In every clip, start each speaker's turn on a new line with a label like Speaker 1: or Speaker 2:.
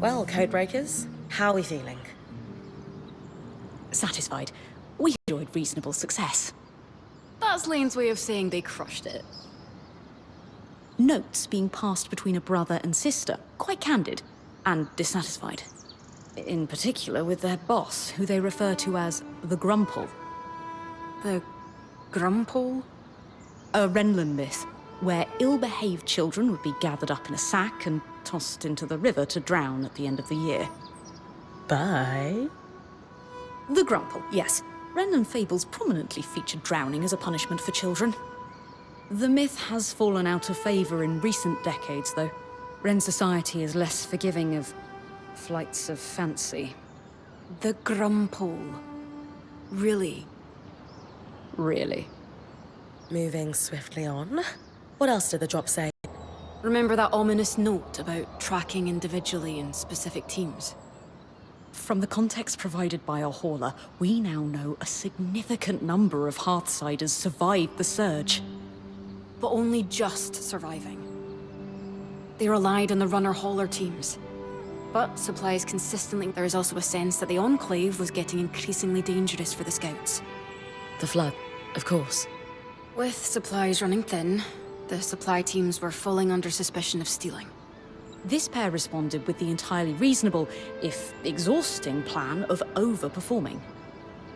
Speaker 1: Well, codebreakers, how are we feeling?
Speaker 2: Satisfied. We enjoyed reasonable success.
Speaker 3: That's Lane's way of saying they crushed it.
Speaker 2: Notes being passed between a brother and sister, quite candid, and dissatisfied. In particular with their boss, who they refer to as the Grumple.
Speaker 3: The Grumple?
Speaker 2: A Renlund myth, where ill-behaved children would be gathered up in a sack and tossed into the river to drown at the end of the year.
Speaker 1: Bye.
Speaker 2: The Grumple, yes. Renlund fables prominently feature drowning as a punishment for children. The myth has fallen out of favor in recent decades, though. Ren society is less forgiving of flights of fancy.
Speaker 3: The Grumple. Really?
Speaker 2: Really.
Speaker 1: Moving swiftly on. What else did the drop say?
Speaker 3: Remember that ominous note about tracking individually in specific teams?
Speaker 2: From the context provided by our hauler, we now know a significant number of Hearthsiders survived the surge.
Speaker 3: But only just surviving. They relied on the runner-hauler teams. But supplies consistently, there is also a sense that the Enclave was getting increasingly dangerous for the Scouts.
Speaker 1: The flood, of course.
Speaker 3: With supplies running thin, the supply teams were falling under suspicion of stealing.
Speaker 2: This pair responded with the entirely reasonable, if exhausting, plan of overperforming.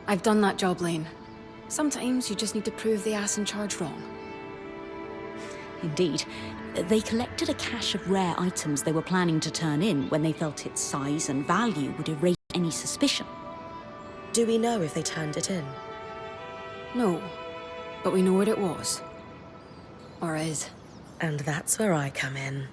Speaker 3: I've done that job, Lane. Sometimes you just need to prove the ass in charge wrong.
Speaker 2: Indeed. They collected a cache of rare items they were planning to turn in when they felt its size and value would erase any suspicion.
Speaker 1: Do we know if they turned it in?
Speaker 3: No, but we know what it was. Or is.
Speaker 1: And that's where I come in.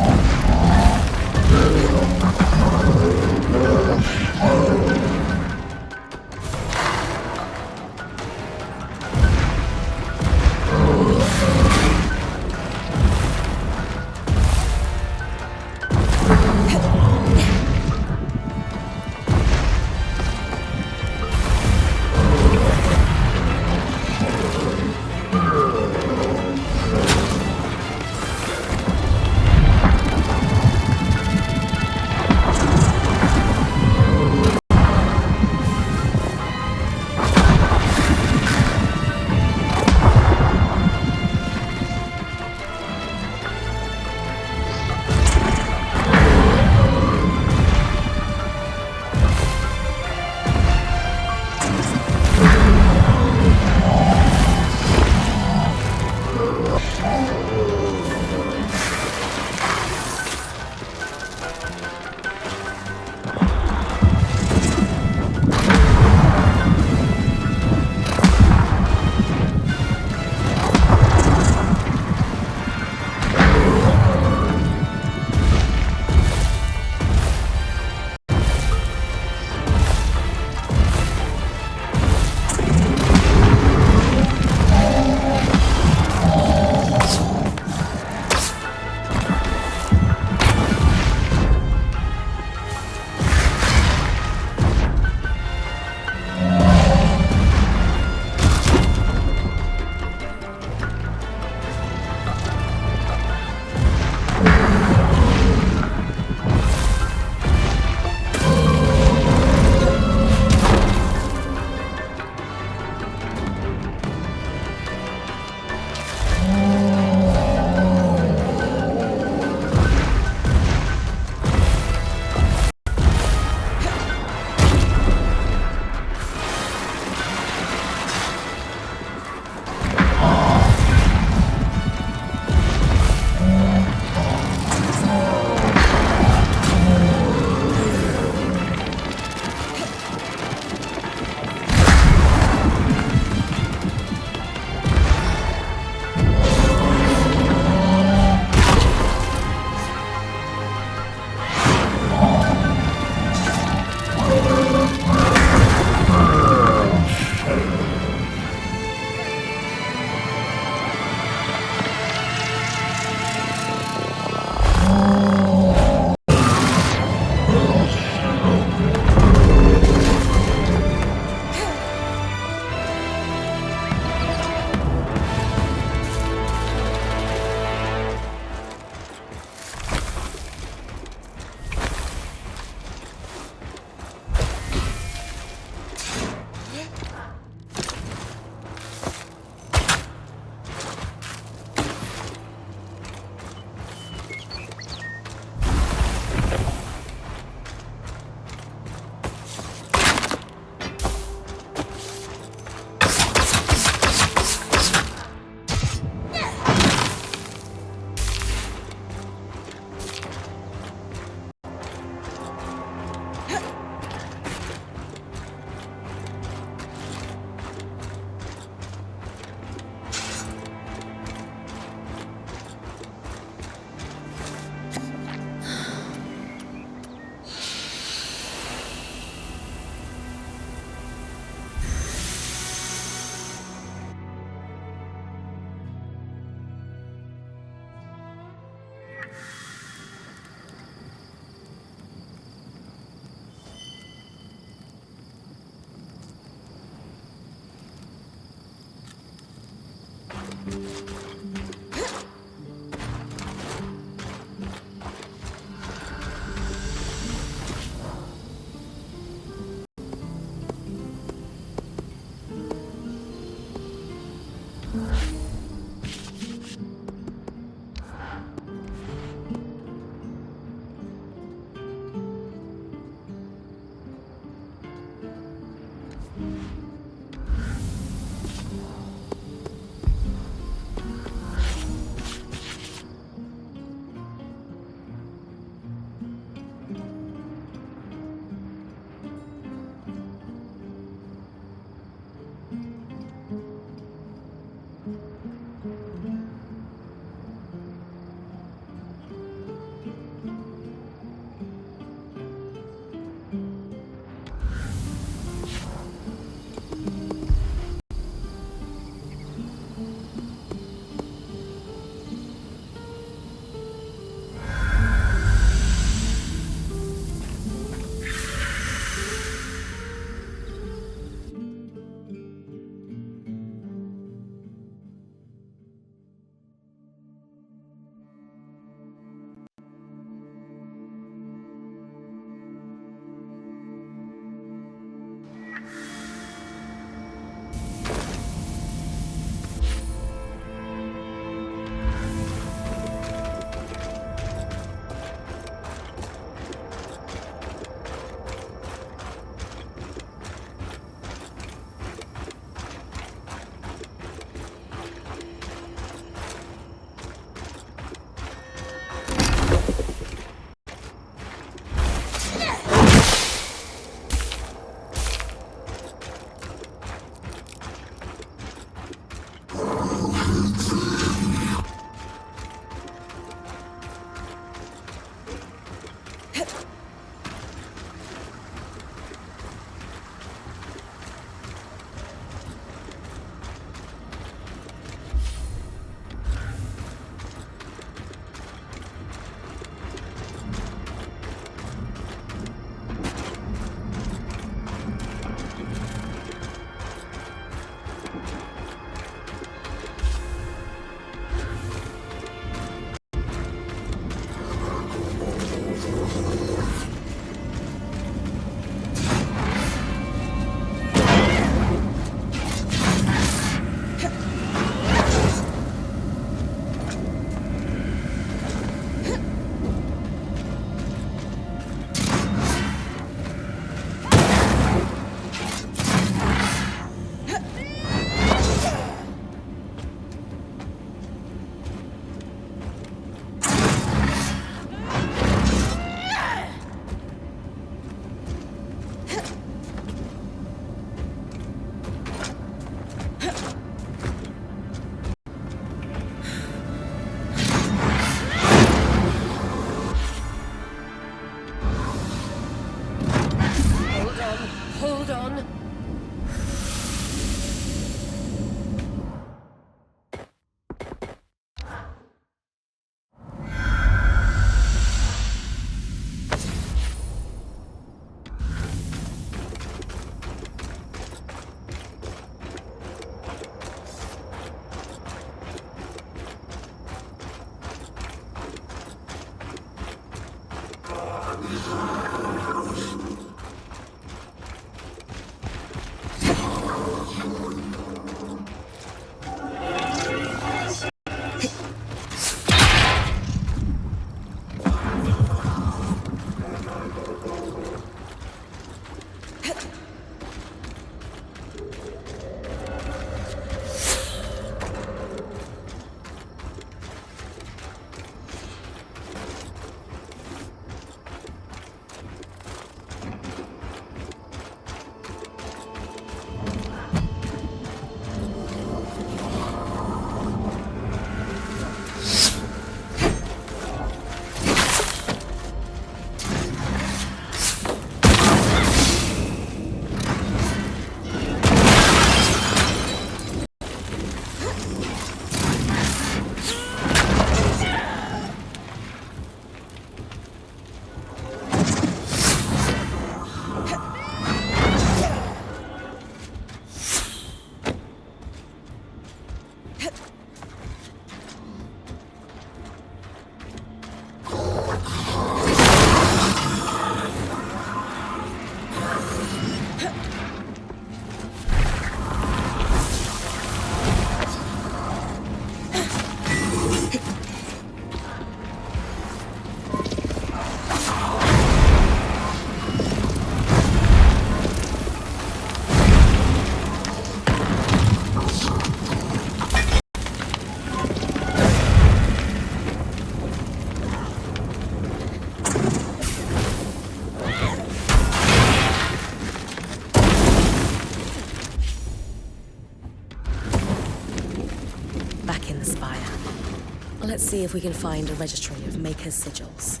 Speaker 1: Let's see if we can find a registry of Maker's sigils.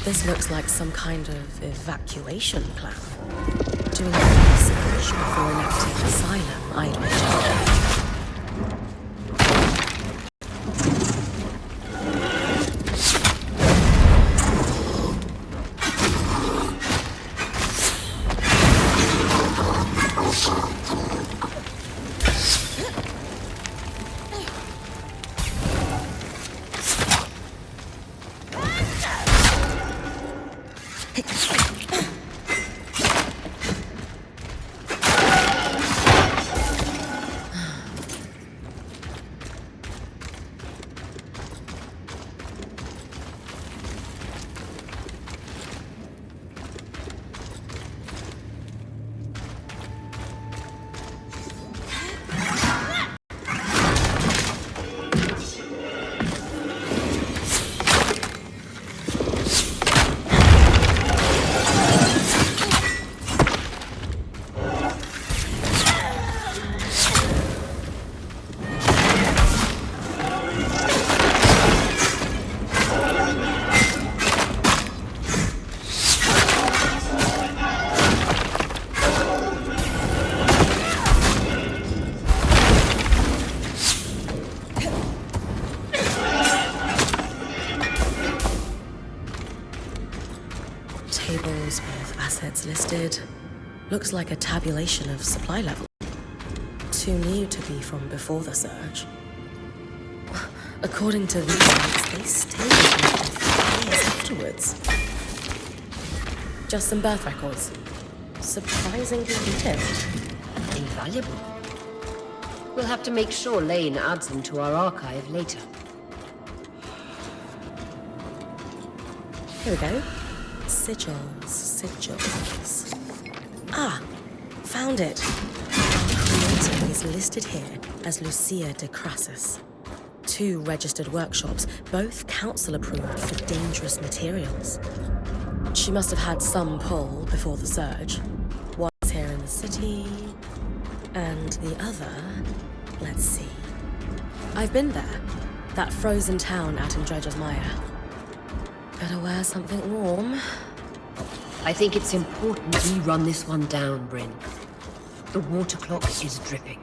Speaker 1: This looks like some kind of evacuation plan. Doing research before enacting asylum, I'd imagine. Tables with assets listed. Looks like a tabulation of supply level. Too new to be from before the surge. According to these notes, they stayed for years afterwards. Just some birth records. Surprisingly detailed.
Speaker 4: Invaluable. We'll have to make sure Lane adds them to our archive later.
Speaker 1: Here we go. Sigils. Ah, found it. The creator is listed here as Lucia de Crassus. 2 registered workshops, both council approved for dangerous materials. She must have had some pull before the surge. One's here in the city, and the other, let's see. I've been there. That frozen town out in Dredger's Mire. Better wear something warm.
Speaker 4: I think it's important we run this one down, Bryn. The water clock is dripping.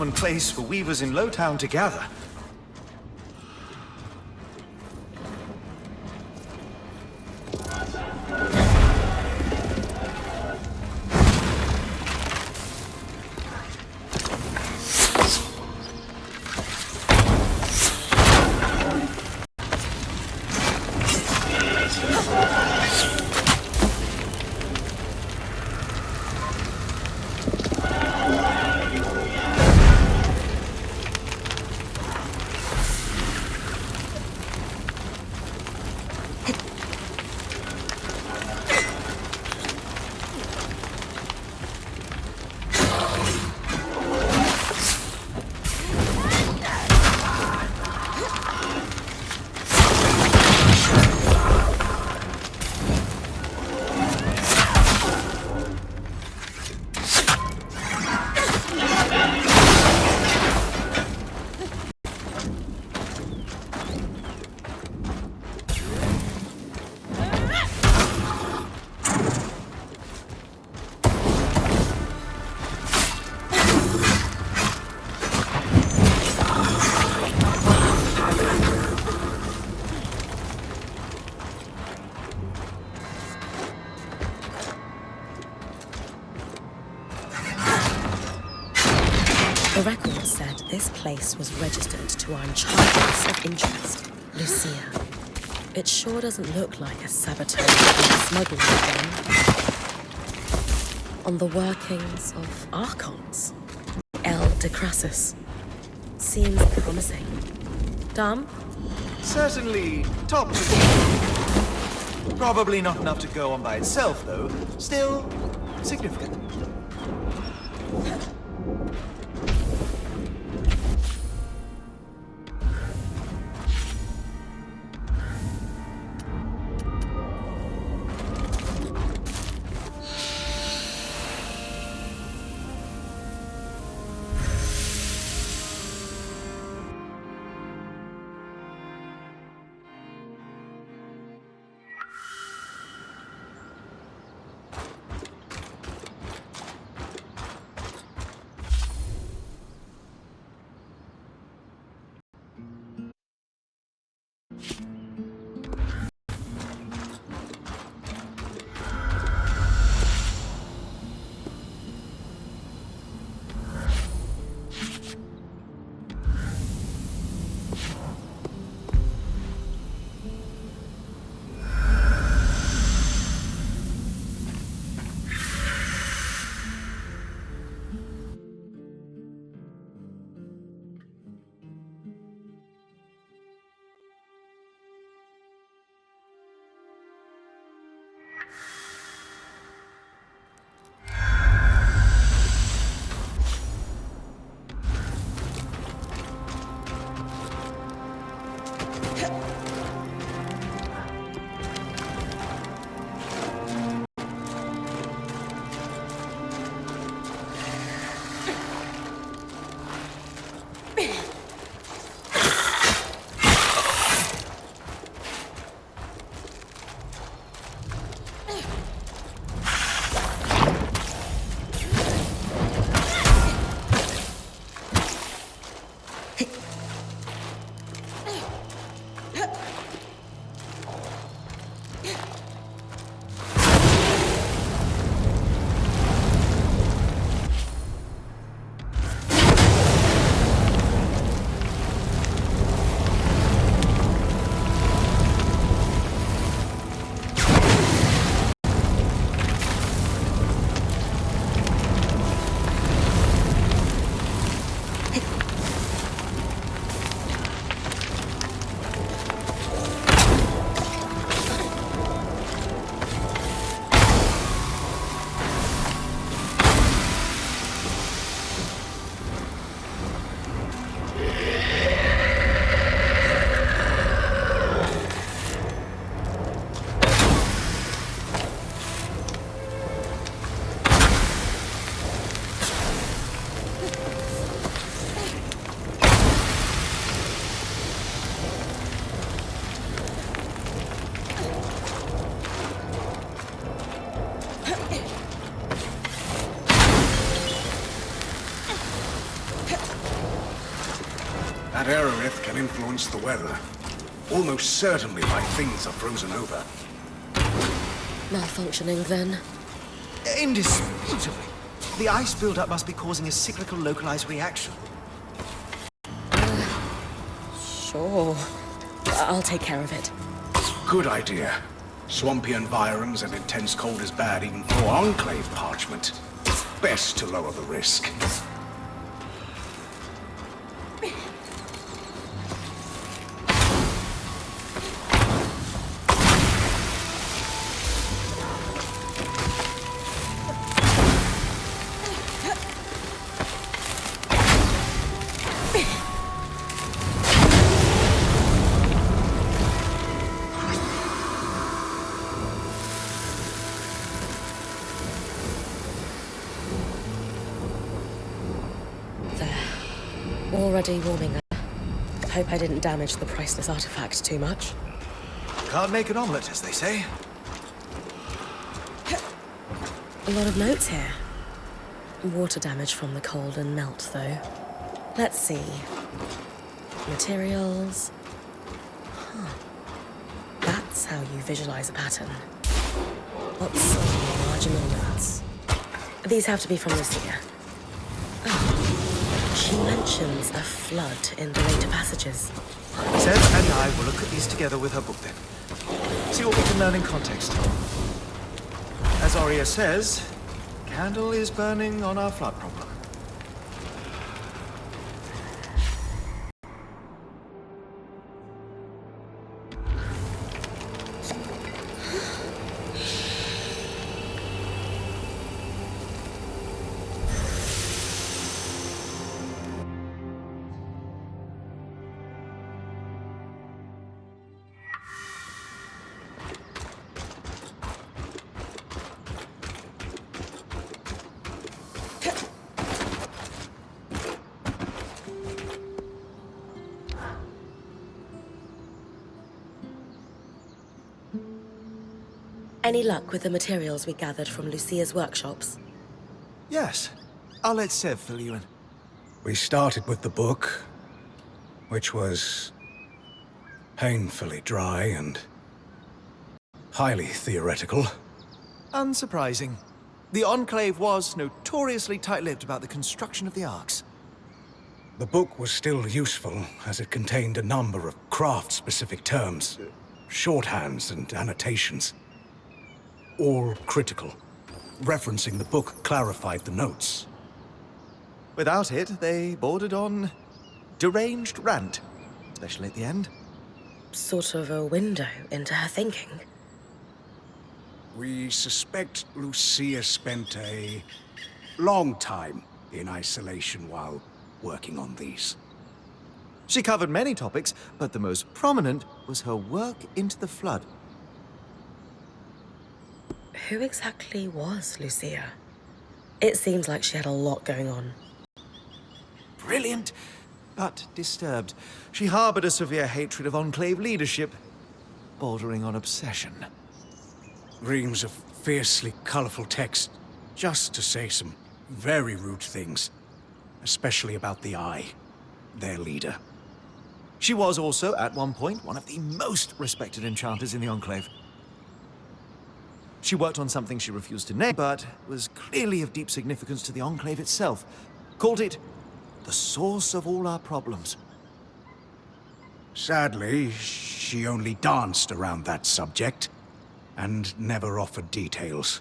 Speaker 5: common place for weavers in Lowtown to gather.
Speaker 1: The record said this place was registered to our charges of interest, Lucia. It sure doesn't look like a saboteur or smuggling den. On the workings of Archons, El de Crassus. Seems promising. Dom?
Speaker 5: Certainly top to Probably not enough to go on by itself, though. Still significant.
Speaker 6: That Aerorith can influence the weather. Almost certainly my things are frozen over.
Speaker 1: Malfunctioning, then.
Speaker 5: Indisputably. The ice buildup must be causing a cyclical localized reaction.
Speaker 1: Sure. I'll take care of it.
Speaker 6: Good idea. Swampy environs and intense cold is bad even for Enclave parchment. Best to lower the risk.
Speaker 1: Already warming up. Hope I didn't damage the priceless artifact too much.
Speaker 5: Can't make an omelette, as they say.
Speaker 1: A lot of notes here. Water damage from the cold and melt, though. Let's see. Materials. Huh. That's how you visualize a pattern. Lots of marginal notes. These have to be from Lucia. Oh. He mentions a flood in the later passages.
Speaker 5: Seb and I will look at these together with her book then. See what we can learn in context. As Arya says, candle is burning on our flood problem.
Speaker 1: Any luck with the materials we gathered from Lucia's workshops?
Speaker 5: Yes. I'll let Sev fill you in.
Speaker 6: We started with the book, which was painfully dry and highly theoretical.
Speaker 5: Unsurprising. The Enclave was notoriously tight-lipped about the construction of the arcs.
Speaker 6: The book was still useful, as it contained a number of craft-specific terms, shorthands and annotations. All critical. Referencing the book clarified the notes.
Speaker 5: Without it, they bordered on deranged rant, especially at the end.
Speaker 1: Sort of a window into her thinking.
Speaker 6: We suspect Lucia spent a long time in isolation while working on these.
Speaker 5: She covered many topics, but the most prominent was her work into the flood.
Speaker 1: Who exactly was Lucia? It seems like she had a lot going on.
Speaker 5: Brilliant, but disturbed. She harbored a severe hatred of Enclave leadership, bordering on obsession.
Speaker 6: Reams of fiercely colorful text, just to say some very rude things, especially about the Eye, their leader.
Speaker 5: She was also, at one point, one of the most respected enchanters in the Enclave. She worked on something she refused to name, but was clearly of deep significance to the Enclave itself. Called it the source of all our problems.
Speaker 6: Sadly, she only danced around that subject, and never offered details.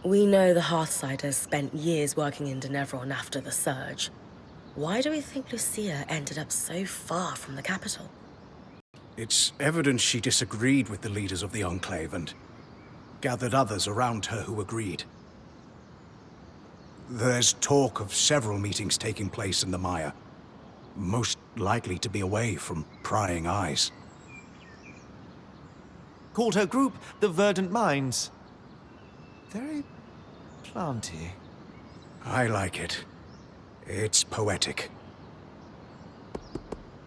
Speaker 1: We know the Hearthsiders spent years working in Denevron after the Surge. Why do we think Lucia ended up so far from the capital?
Speaker 6: It's evident she disagreed with the leaders of the Enclave and gathered others around her who agreed. There's talk of several meetings taking place in the Mire, most likely to be away from prying eyes.
Speaker 5: Called her group the Verdant Minds. Very planty.
Speaker 6: I like it. It's poetic.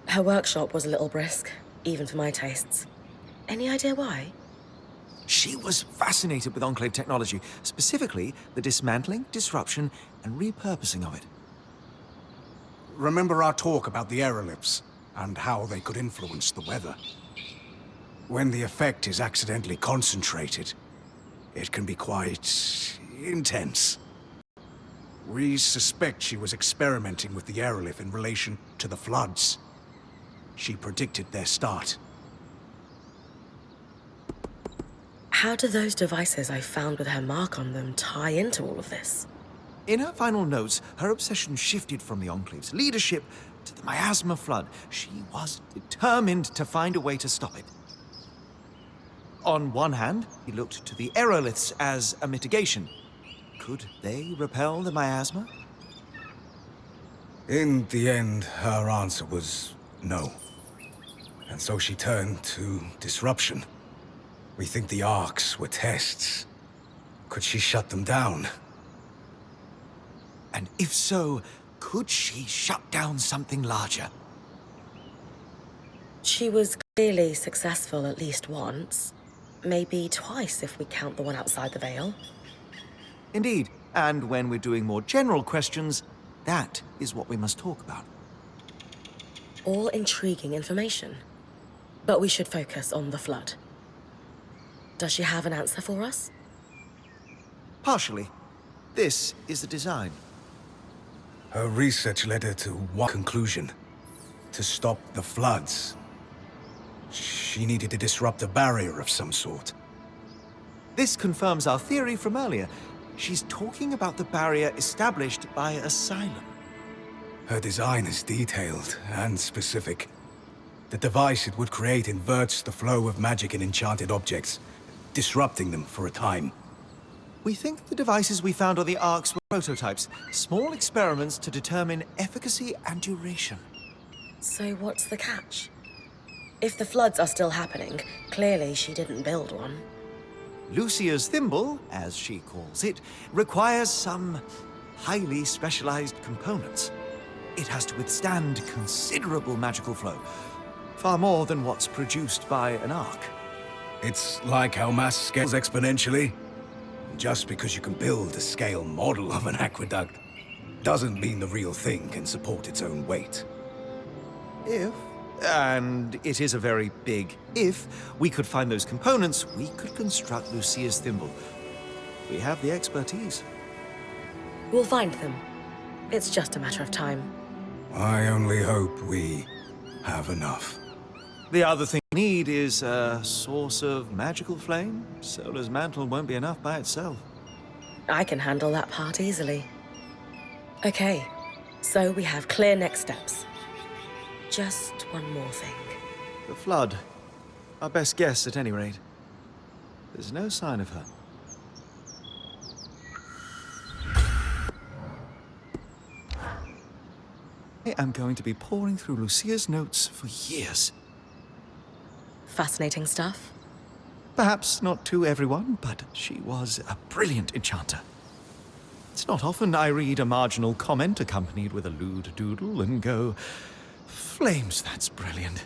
Speaker 1: Her workshop was a little brisk, even for my tastes. Any idea why?
Speaker 5: She was fascinated with Enclave technology, specifically the dismantling, disruption, and repurposing of it.
Speaker 6: Remember our talk about the aeroliths and how they could influence the weather? When the effect is accidentally concentrated, it can be quite intense. We suspect she was experimenting with the aerolith in relation to the floods. She predicted their start.
Speaker 1: How do those devices I found with her mark on them tie into all of this?
Speaker 5: In her final notes, her obsession shifted from the Enclave's leadership to the miasma flood. She was determined to find a way to stop it. On one hand, he looked to the aeroliths as a mitigation. Could they repel the miasma?
Speaker 6: In the end, her answer was no. And so she turned to disruption. We think the arcs were tests. Could she shut them down?
Speaker 5: And if so, could she shut down something larger?
Speaker 1: She was clearly successful at least once. Maybe twice if we count the one outside the Veil.
Speaker 5: Indeed, and when we're doing more general questions, that is what we must talk about.
Speaker 1: All intriguing information. But we should focus on the flood. Does she have an answer for us?
Speaker 5: Partially. This is the design.
Speaker 6: Her research led her to one conclusion. To stop the floods, she needed to disrupt a barrier of some sort.
Speaker 5: This confirms our theory from earlier. She's talking about the barrier established by Asylum.
Speaker 6: Her design is detailed and specific. The device it would create inverts the flow of magic in enchanted objects, disrupting them for a time.
Speaker 5: We think the devices we found on the Arks were prototypes, small experiments to determine efficacy and duration.
Speaker 1: So what's the catch? If the floods are still happening, clearly she didn't build one.
Speaker 5: Lucia's thimble, as she calls it, requires some highly specialized components. It has to withstand considerable magical flow, far more than what's produced by an Ark.
Speaker 6: It's like how mass scales exponentially. Just because you can build a scale model of an aqueduct doesn't mean the real thing can support its own weight.
Speaker 5: If, and it is a very big if, we could find those components, we could construct Lucia's thimble. We have the expertise.
Speaker 1: We'll find them. It's just a matter of time.
Speaker 6: I only hope we have enough.
Speaker 5: The other thing we need is a source of magical flame. Solar's mantle won't be enough by itself.
Speaker 1: I can handle that part easily. Okay, so we have clear next steps. Just one more thing.
Speaker 5: The flood. Our best guess, at any rate. There's no sign of her. I am going to be poring through Lucia's notes for years.
Speaker 1: Fascinating stuff.
Speaker 5: Perhaps not to everyone, but she was a brilliant enchanter. It's not often I read a marginal comment accompanied with a lewd doodle and go, "Flames, that's brilliant."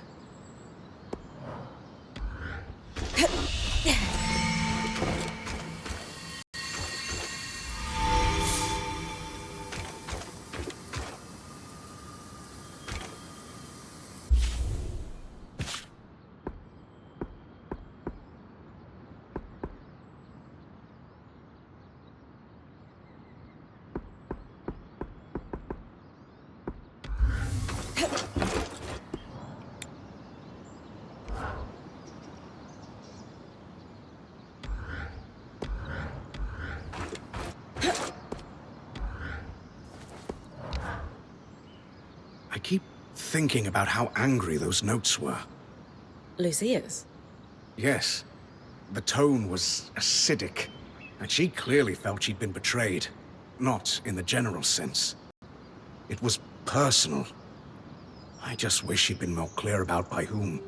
Speaker 6: I keep thinking about how angry those notes were.
Speaker 1: Lucia's.
Speaker 6: Yes, the tone was acidic, and she clearly felt she'd been betrayed. Not in the general sense. It was personal. I just wish she'd been more clear about by whom.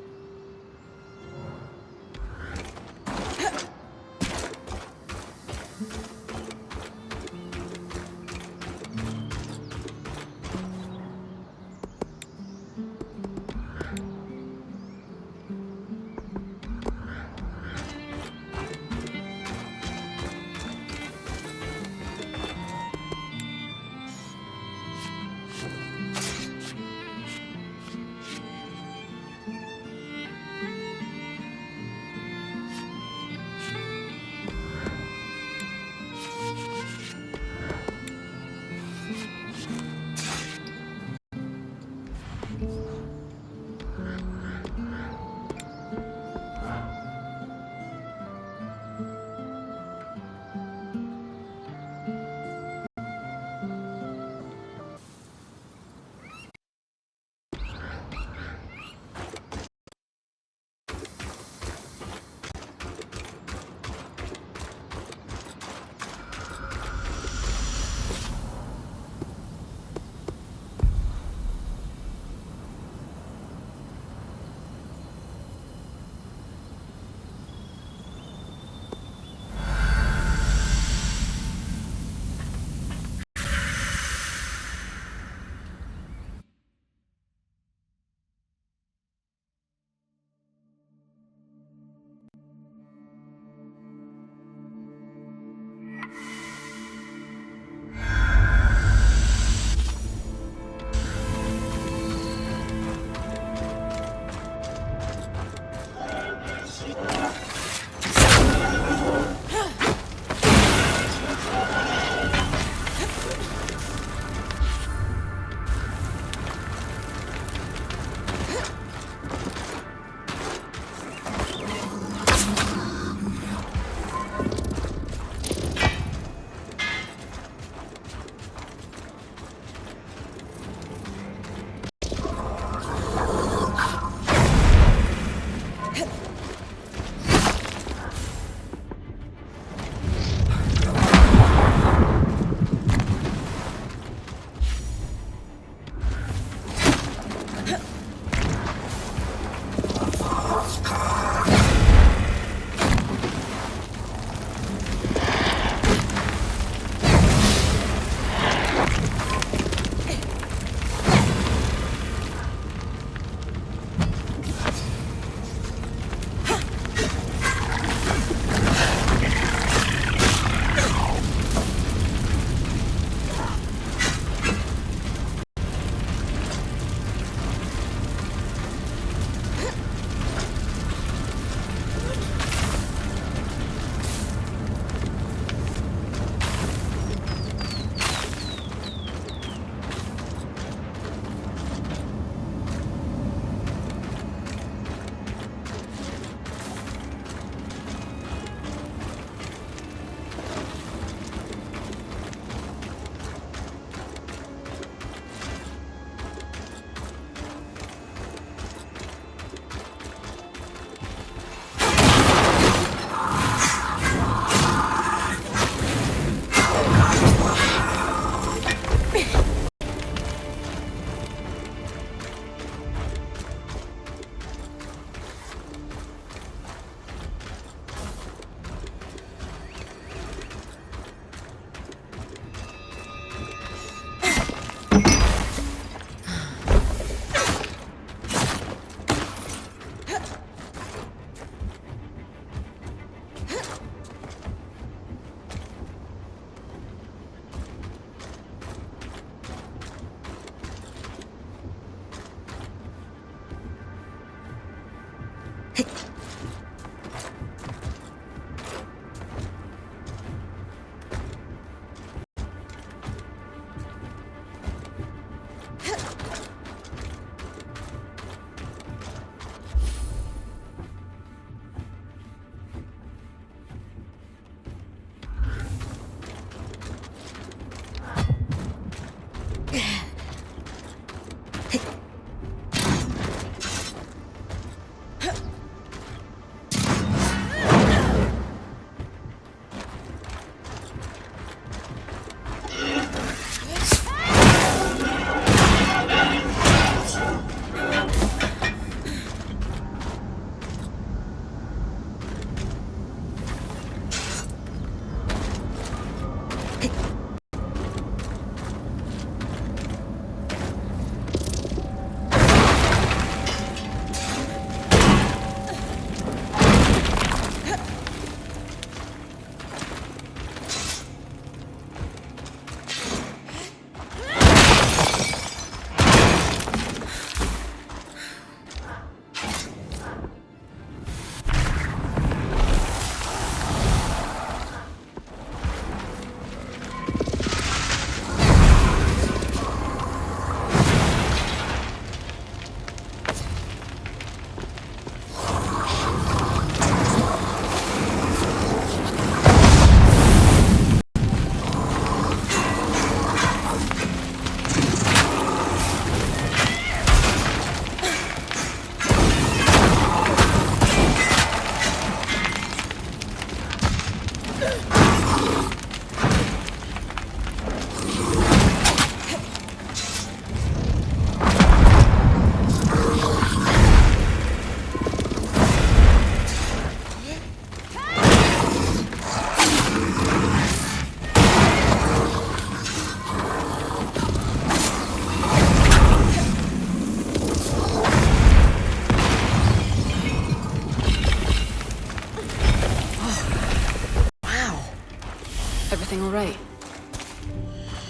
Speaker 3: Everything all right?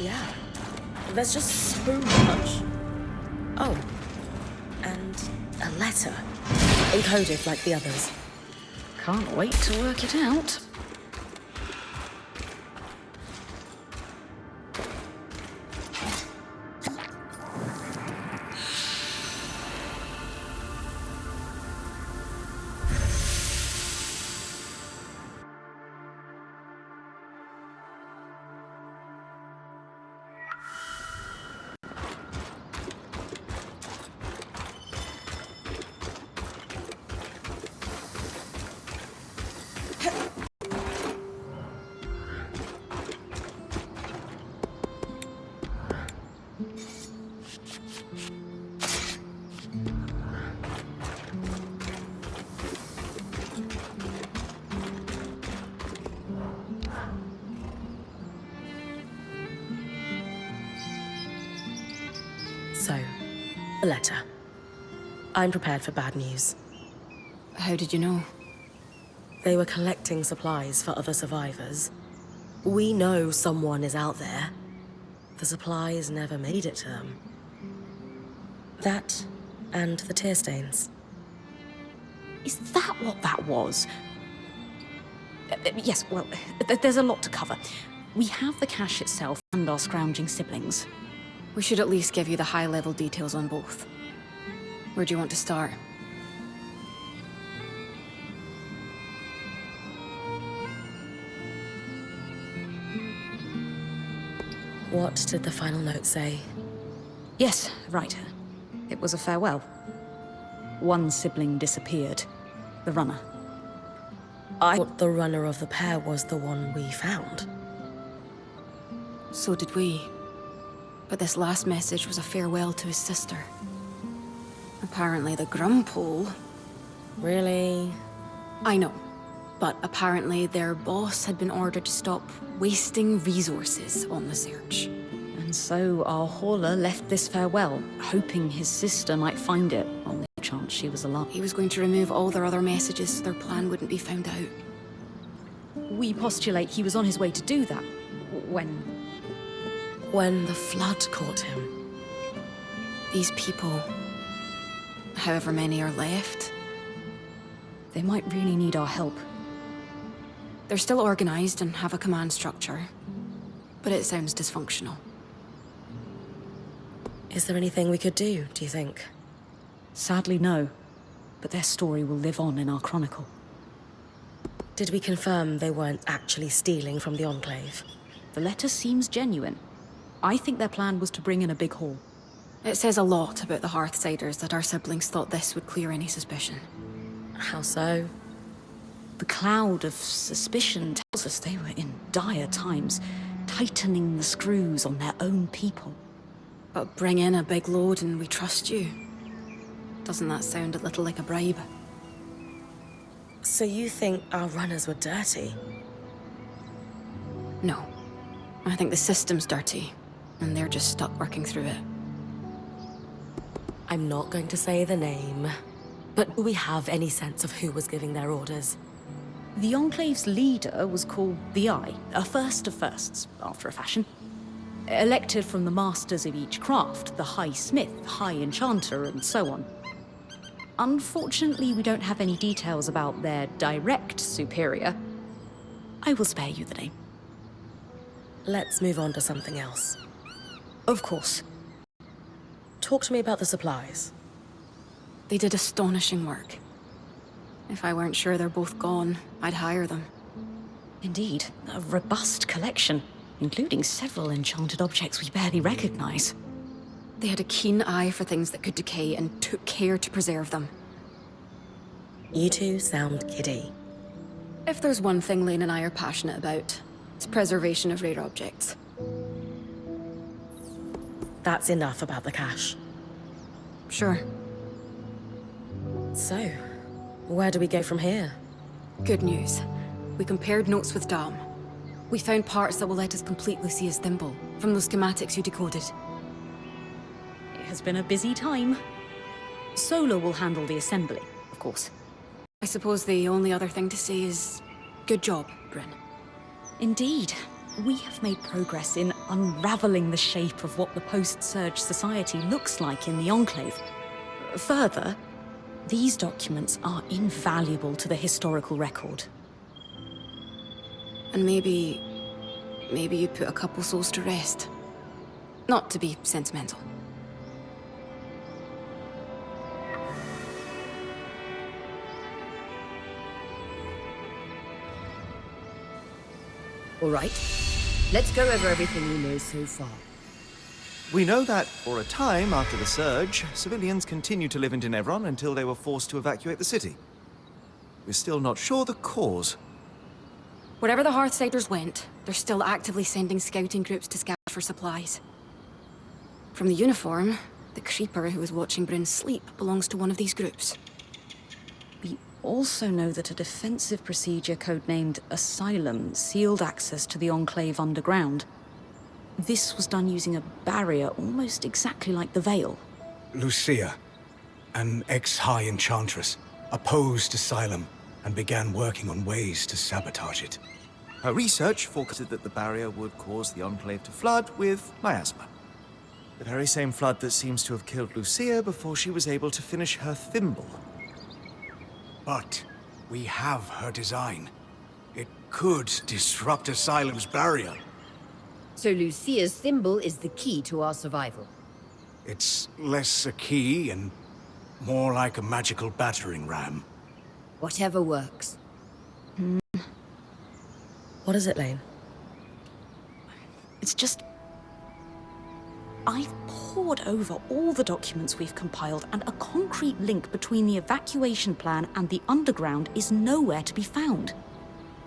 Speaker 1: Yeah. There's just so much. Oh. And a letter. Encoded like the others.
Speaker 2: Can't wait to work it out.
Speaker 1: So, a letter. I'm prepared for bad news.
Speaker 3: How did you know?
Speaker 1: They were collecting supplies for other survivors. We know someone is out there. The supplies never made it to them. That and the tear stains.
Speaker 2: Is that what that was? Yes, well, there's a lot to cover. We have the cache itself and our scrounging siblings.
Speaker 3: We should at least give you the high-level details on both. Where do you want to start?
Speaker 1: What did the final note say?
Speaker 2: Yes, right. It was a farewell. One sibling disappeared. The runner.
Speaker 1: I thought the runner of the pair was the one we found.
Speaker 3: So did we. But this last message was a farewell to his sister. Apparently the Grumpole...
Speaker 1: Really?
Speaker 3: I know. But apparently their boss had been ordered to stop wasting resources on the search.
Speaker 2: And so our hauler left this farewell, hoping his sister might find it, on the chance she was alive.
Speaker 3: He was going to remove all their other messages so their plan wouldn't be found out.
Speaker 2: We postulate he was on his way to do that,
Speaker 1: When the flood caught him.
Speaker 3: These people, however many are left,
Speaker 2: They might really need our help.
Speaker 3: They're still organized and have a command structure, but it sounds dysfunctional.
Speaker 1: Is there anything we could do, do you think?
Speaker 2: Sadly, no. But their story will live on in our chronicle.
Speaker 1: Did we confirm they weren't actually stealing from the Enclave?
Speaker 2: The letter seems genuine. I think their plan was to bring in a big haul.
Speaker 3: It says a lot about the Hearthsiders that our siblings thought this would clear any suspicion.
Speaker 1: How so?
Speaker 2: The cloud of suspicion tells us they were in dire times, tightening the screws on their own people.
Speaker 3: But bring in a big load and we trust you. Doesn't that sound a little like a bribe?
Speaker 1: So you think our runners were dirty?
Speaker 3: No. I think the system's dirty, and they're just stuck working through it.
Speaker 1: I'm not going to say the name, but do we have any sense of who was giving their orders?
Speaker 2: The Enclave's leader was called the Eye, a first of firsts, after a fashion. Elected from the masters of each craft, the High Smith, High Enchanter, and so on. Unfortunately, we don't have any details about their direct superior. I will spare you the name.
Speaker 1: Let's move on to something else.
Speaker 2: Of course.
Speaker 1: Talk to me about the supplies.
Speaker 3: They did astonishing work. If I weren't sure they're both gone, I'd hire them.
Speaker 2: Indeed, a robust collection, including several enchanted objects we barely recognize.
Speaker 3: They had a keen eye for things that could decay and took care to preserve them.
Speaker 1: You two sound giddy.
Speaker 3: If there's one thing Lane and I are passionate about, it's preservation of rare objects.
Speaker 1: That's enough about the cache.
Speaker 3: Sure.
Speaker 1: So, where do we go from here?
Speaker 3: Good news. We compared notes with Dam. We found parts that will let us complete Lucia's thimble from those schematics you decoded.
Speaker 2: It has been a busy time. Solar will handle the assembly, of course.
Speaker 3: I suppose the only other thing to say is, good job, Bryn.
Speaker 2: Indeed. We have made progress in unraveling the shape of what the post-Surge society looks like in the Enclave. Further, these documents are invaluable to the historical record.
Speaker 3: And maybe you'd put a couple souls to rest. Not to be sentimental.
Speaker 4: All right. Let's go over everything we know so far.
Speaker 5: We know that, for a time after the Surge, civilians continued to live in Tenebron until they were forced to evacuate the city. We're still not sure the cause.
Speaker 3: Wherever the Hearthsiders went, they're still actively sending scouting groups to scout for supplies. From the uniform, the creeper who was watching Bryn sleep belongs to one of these groups.
Speaker 2: We also know that a defensive procedure codenamed Asylum sealed access to the Enclave underground. This was done using a barrier almost exactly like the Veil.
Speaker 6: Lucia, an ex-High Enchantress, opposed Asylum and began working on ways to sabotage it.
Speaker 5: Her research forecasted that the barrier would cause the Enclave to flood with miasma. The very same flood that seems to have killed Lucia before she was able to finish her thimble.
Speaker 6: But we have her design. It could disrupt Asylum's barrier.
Speaker 4: So Lucia's thimble is the key to our survival.
Speaker 6: It's less a key and more like a magical battering ram.
Speaker 4: Whatever works.
Speaker 1: What is it, Lane?
Speaker 2: It's just... I've pored over all the documents we've compiled, and a concrete link between the evacuation plan and the underground is nowhere to be found.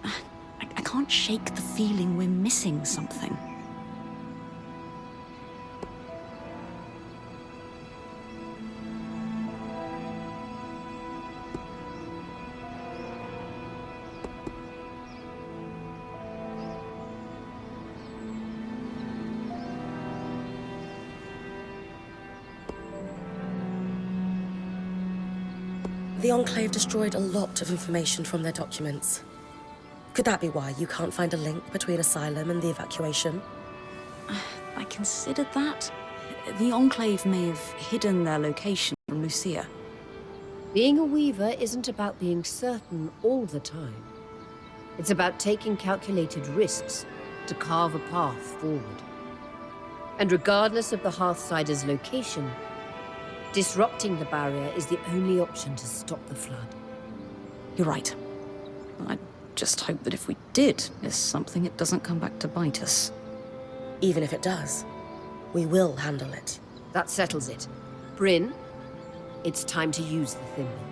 Speaker 2: I can't shake the feeling we're missing something.
Speaker 1: The Enclave destroyed a lot of information from their documents. Could that be why you can't find a link between Asylum and the evacuation?
Speaker 2: I considered that. The Enclave may have hidden their location from Lucia.
Speaker 4: Being a weaver isn't about being certain all the time. It's about taking calculated risks to carve a path forward. And regardless of the Hearthsider's location, disrupting the barrier is the only option to stop the flood.
Speaker 2: You're right. I just hope that if we did miss something, it doesn't come back to bite us.
Speaker 1: Even if it does, we will handle it.
Speaker 4: That settles it. Bryn, it's time to use the thimble.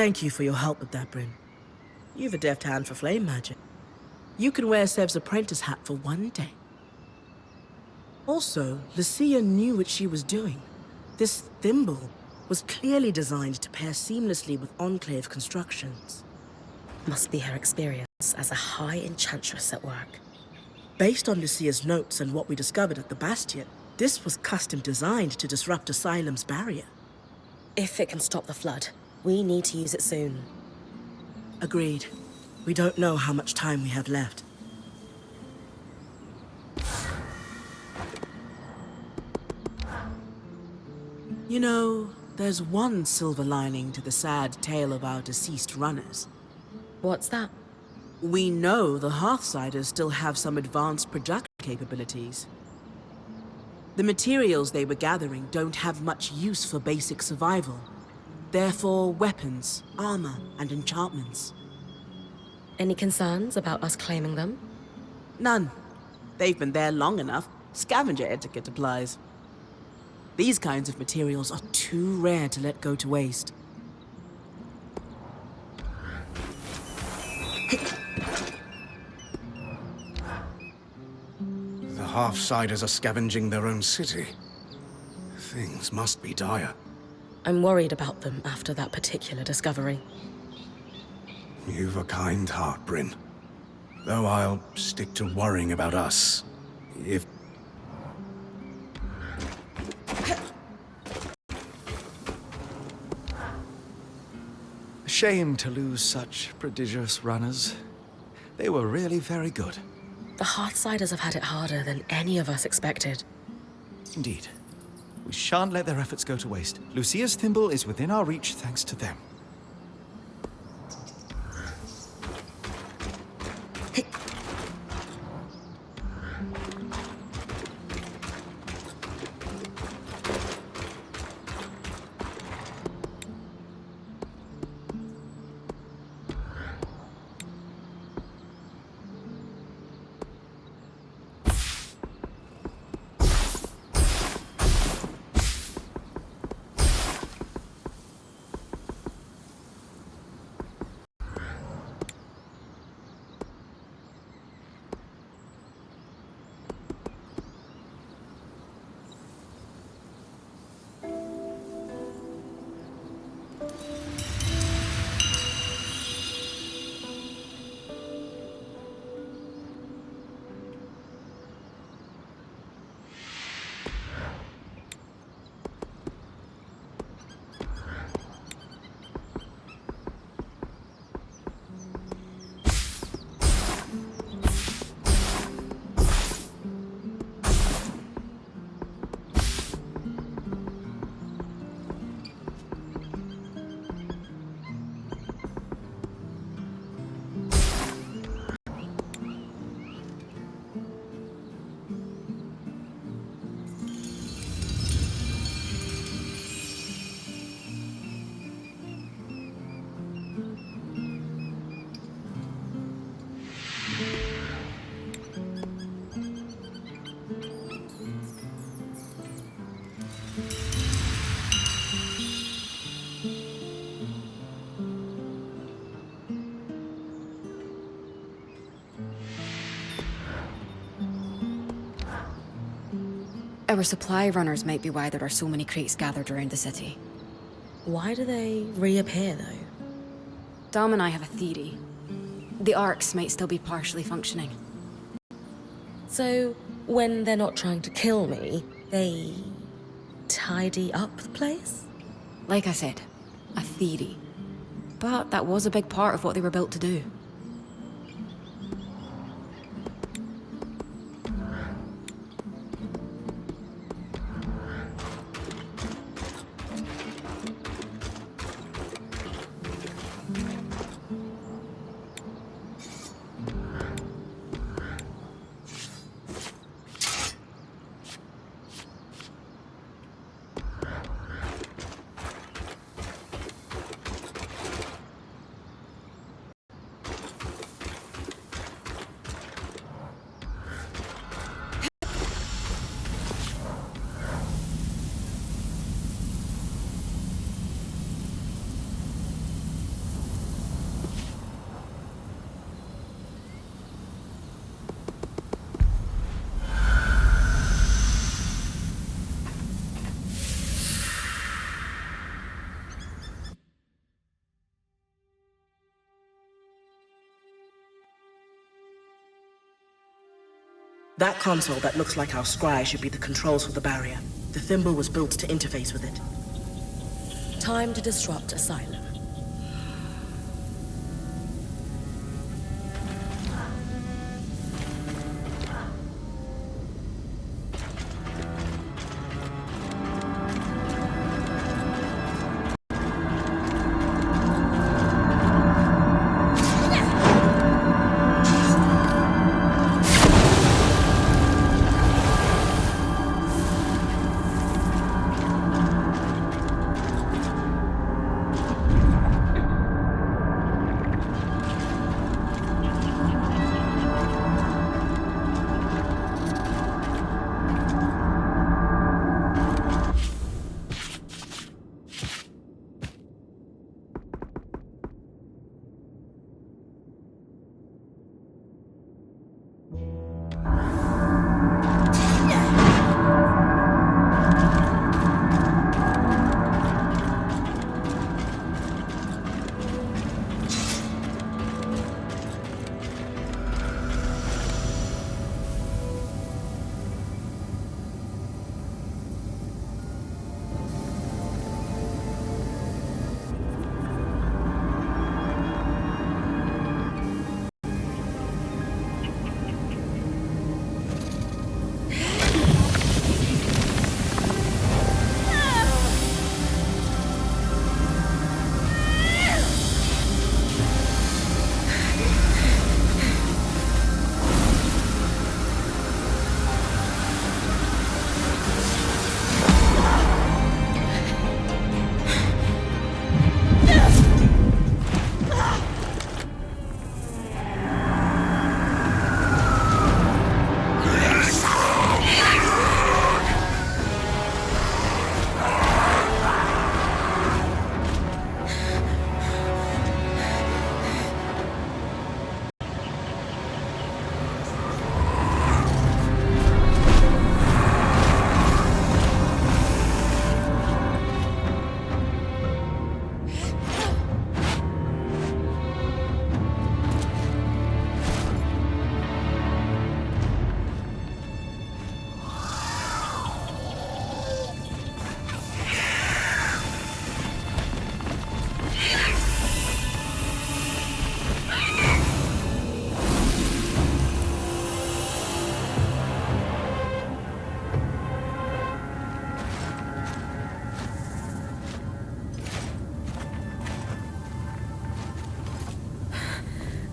Speaker 7: Thank you for your help with that, Bryn. You've a deft hand for flame magic. You can wear Sev's apprentice hat for one day. Also, Lucia knew what she was doing. This thimble was clearly designed to pair seamlessly with Enclave constructions.
Speaker 1: Must be her experience as a high enchantress at work.
Speaker 7: Based on Lucia's notes and what we discovered at the Bastion, this was custom designed to disrupt Asylum's barrier.
Speaker 1: If it can stop the flood, we need to use it soon.
Speaker 7: Agreed. We don't know how much time we have left. You know, there's one silver lining to the sad tale of our deceased runners.
Speaker 1: What's that?
Speaker 7: We know the Hearthsiders still have some advanced production capabilities. The materials they were gathering don't have much use for basic survival. Therefore, weapons, armor, and enchantments.
Speaker 1: Any concerns about us claiming them?
Speaker 7: None. They've been there long enough. Scavenger etiquette applies. These kinds of materials are too rare to let go to waste.
Speaker 6: The Half-Siders are scavenging their own city. Things must be dire.
Speaker 1: I'm worried about them after that particular discovery.
Speaker 6: You've a kind heart, Bryn. Though I'll stick to worrying about us. If...
Speaker 5: Shame to lose such prodigious runners. They were really very good.
Speaker 1: The Hearthsiders have had it harder than any of us expected.
Speaker 5: Indeed. We shan't let their efforts go to waste. Lucia's thimble is within our reach thanks to them.
Speaker 3: Our supply runners might be why there are so many crates gathered around the city.
Speaker 1: Why do they reappear, though?
Speaker 3: Dom and I have a theory. The arcs might still be partially functioning.
Speaker 1: So, when they're not trying to kill me, they tidy up the place?
Speaker 3: Like I said, a theory. But that was a big part of what they were built to do.
Speaker 7: That console that looks like our scry should be the controls for the barrier. The thimble was built to interface with it.
Speaker 1: Time to disrupt Asylum.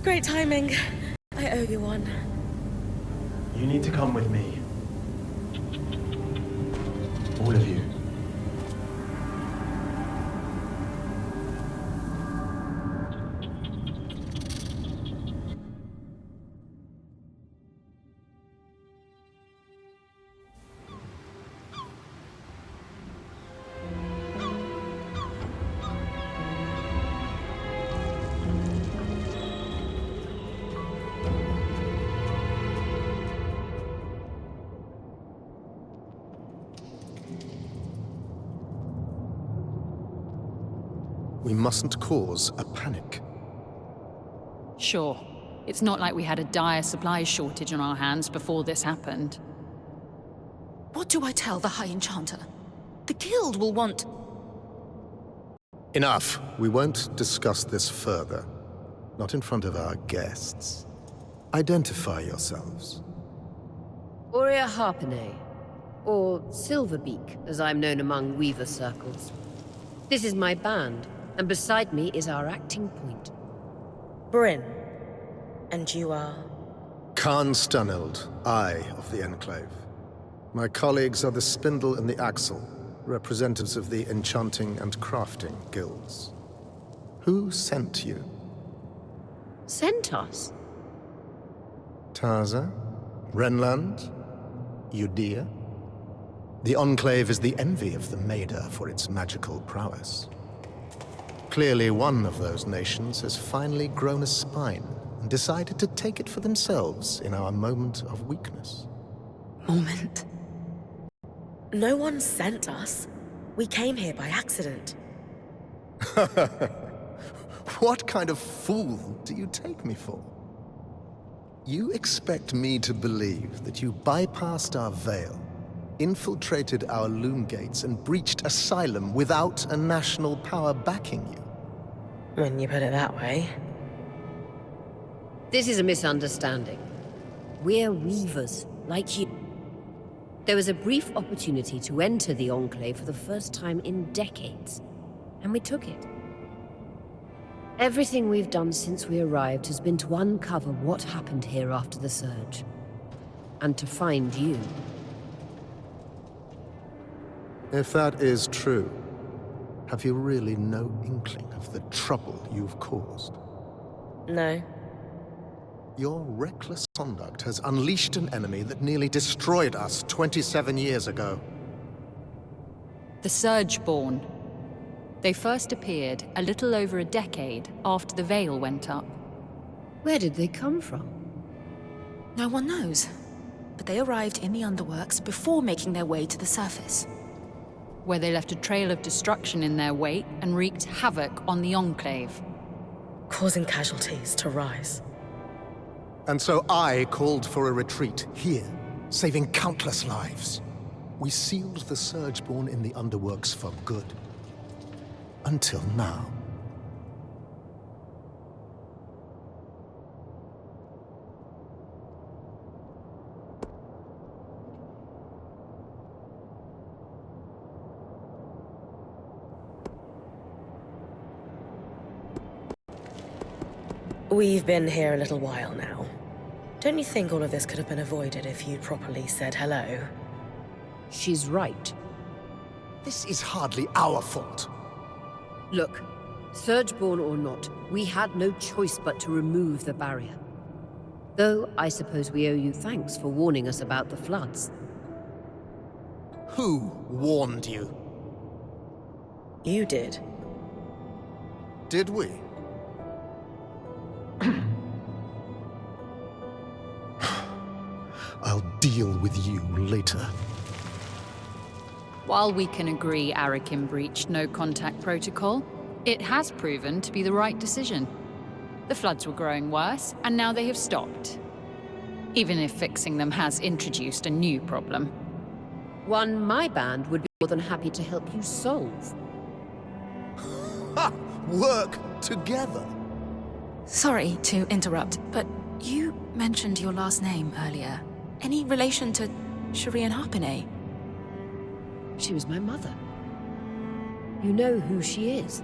Speaker 1: Great timing. I owe you one.
Speaker 8: You need to come with me. All of you.
Speaker 9: We mustn't cause a panic.
Speaker 2: Sure. It's not like we had a dire supplies shortage on our hands before this happened.
Speaker 10: What do I tell the High Enchanter? The Guild will want...
Speaker 9: Enough. We won't discuss this further. Not in front of our guests. Identify yourselves.
Speaker 4: Aurea Harpene, or Silverbeak, as I'm known among Weaver circles. This is my band, and beside me is our acting point.
Speaker 1: Bryn. And you are?
Speaker 9: Khan Stuneld, Eye of the Enclave. My colleagues are the Spindle and the Axle, representatives of the Enchanting and Crafting Guilds. Who sent you?
Speaker 4: Sent us?
Speaker 9: Taza? Renland? Udea? The Enclave is the envy of the Maida for its magical prowess. Clearly one of those nations has finally grown a spine and decided to take it for themselves in our moment of weakness.
Speaker 10: Moment.
Speaker 1: No one sent us. We came here by accident.
Speaker 9: What kind of fool do you take me for? You expect me to believe that you bypassed our veil, infiltrated our loom gates, and breached asylum without a national power backing you?
Speaker 1: When you put it that way.
Speaker 4: This is a misunderstanding. We're Weavers, like you. There was a brief opportunity to enter the Enclave for the first time in decades, and we took it. Everything we've done since we arrived has been to uncover what happened here after the Surge. And to find you.
Speaker 9: If that is true, have you really no inkling of the trouble you've caused?
Speaker 1: No.
Speaker 9: Your reckless conduct has unleashed an enemy that nearly destroyed us 27 years ago.
Speaker 2: The Surgeborn. They first appeared a little over a decade after the Veil went up.
Speaker 4: Where did they come from?
Speaker 10: No one knows. But they arrived in the Underworks before making their way to the surface.
Speaker 2: Where they left a trail of destruction in their wake and wreaked havoc on the Enclave.
Speaker 1: Causing casualties to rise.
Speaker 9: And so I called for a retreat here, saving countless lives. We sealed the Surgeborn in the Underworks for good. Until now.
Speaker 1: We've been here a little while now. Don't you think all of this could have been avoided if you'd properly said hello?
Speaker 4: She's right.
Speaker 9: This is hardly our fault.
Speaker 4: Look, Surgeborn or not, we had no choice but to remove the barrier. Though, I suppose we owe you thanks for warning us about the floods.
Speaker 9: Who warned you?
Speaker 1: You did.
Speaker 9: Did we? I'll deal with you later.
Speaker 2: While we can agree Arakim breached no-contact protocol, it has proven to be the right decision. The floods were growing worse, and now they have stopped. Even if fixing them has introduced a new problem.
Speaker 4: One my band would be more than happy to help you solve.
Speaker 9: Ha! Work together!
Speaker 10: Sorry to interrupt, but you mentioned your last name earlier. Any relation to Shireen Harpene?
Speaker 4: She was my mother. You know who she is?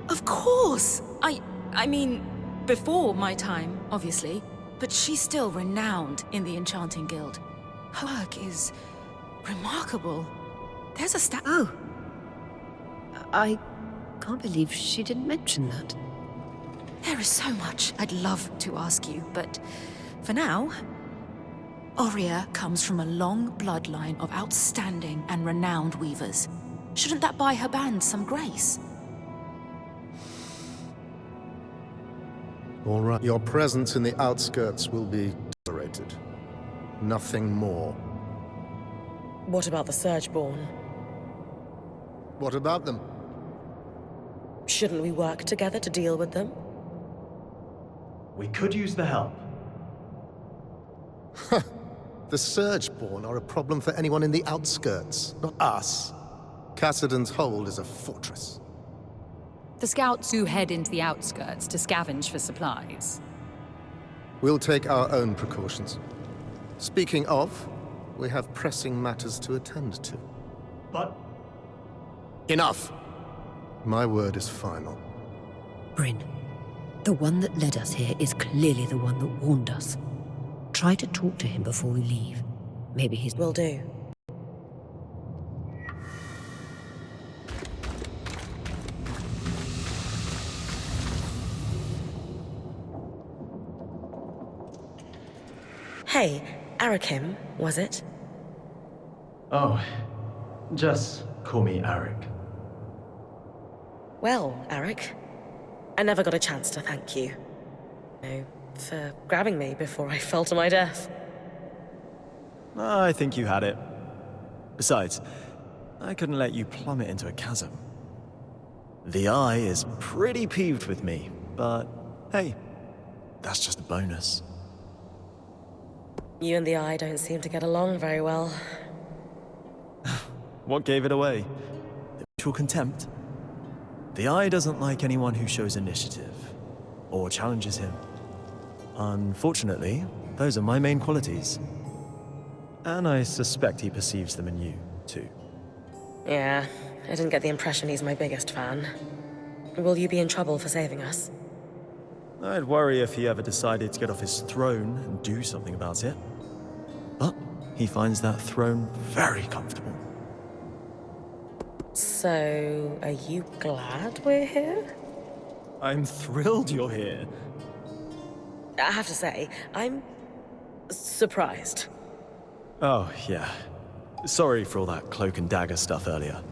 Speaker 10: Of course! I mean, before my time, obviously. But she's still renowned in the Enchanting Guild. Her work is remarkable. There's a
Speaker 4: Oh. I can't believe she didn't mention that.
Speaker 10: There is so much I'd love to ask you, but for now, Aurea comes from a long bloodline of outstanding and renowned weavers. Shouldn't that buy her band some grace?
Speaker 9: All right. Your presence in the outskirts will be tolerated. Nothing more.
Speaker 1: What about the Surgeborn?
Speaker 9: What about them?
Speaker 1: Shouldn't we work together to deal with them?
Speaker 8: We could use the help.
Speaker 9: The Surgeborn are a problem for anyone in the outskirts, not us. Cassidon's Hold is a fortress.
Speaker 11: The scouts who head into the outskirts to scavenge for supplies.
Speaker 9: We'll take our own precautions. Speaking of, we have pressing matters to attend to.
Speaker 8: But
Speaker 9: Enough! My word is final.
Speaker 4: Bryn, the one that led us here is clearly the one that warned us. Try to talk to him before we leave. Maybe he's...
Speaker 1: Will do. Hey, Arakim, was it?
Speaker 8: oh, just call me Arik.
Speaker 1: Well, Arik, I never got a chance to thank you. For grabbing me before I fell to my death.
Speaker 8: I think you had it. Besides, I couldn't let you plummet into a chasm. The Eye is pretty peeved with me, but hey, that's just a bonus.
Speaker 1: You and the Eye don't seem to get along very well.
Speaker 8: What gave it away? The mutual contempt? The Eye doesn't like anyone who shows initiative or challenges him. Unfortunately, those are my main qualities. And I suspect he perceives them in you, too.
Speaker 1: Yeah, I didn't get the impression he's my biggest fan. Will you be in trouble for saving us?
Speaker 8: I'd worry if he ever decided to get off his throne and do something about it. But he finds that throne very comfortable.
Speaker 1: So, are you glad we're here?
Speaker 8: I'm thrilled you're here.
Speaker 1: I have to say, I'm surprised.
Speaker 8: Oh, yeah. Sorry for all that cloak and dagger stuff earlier.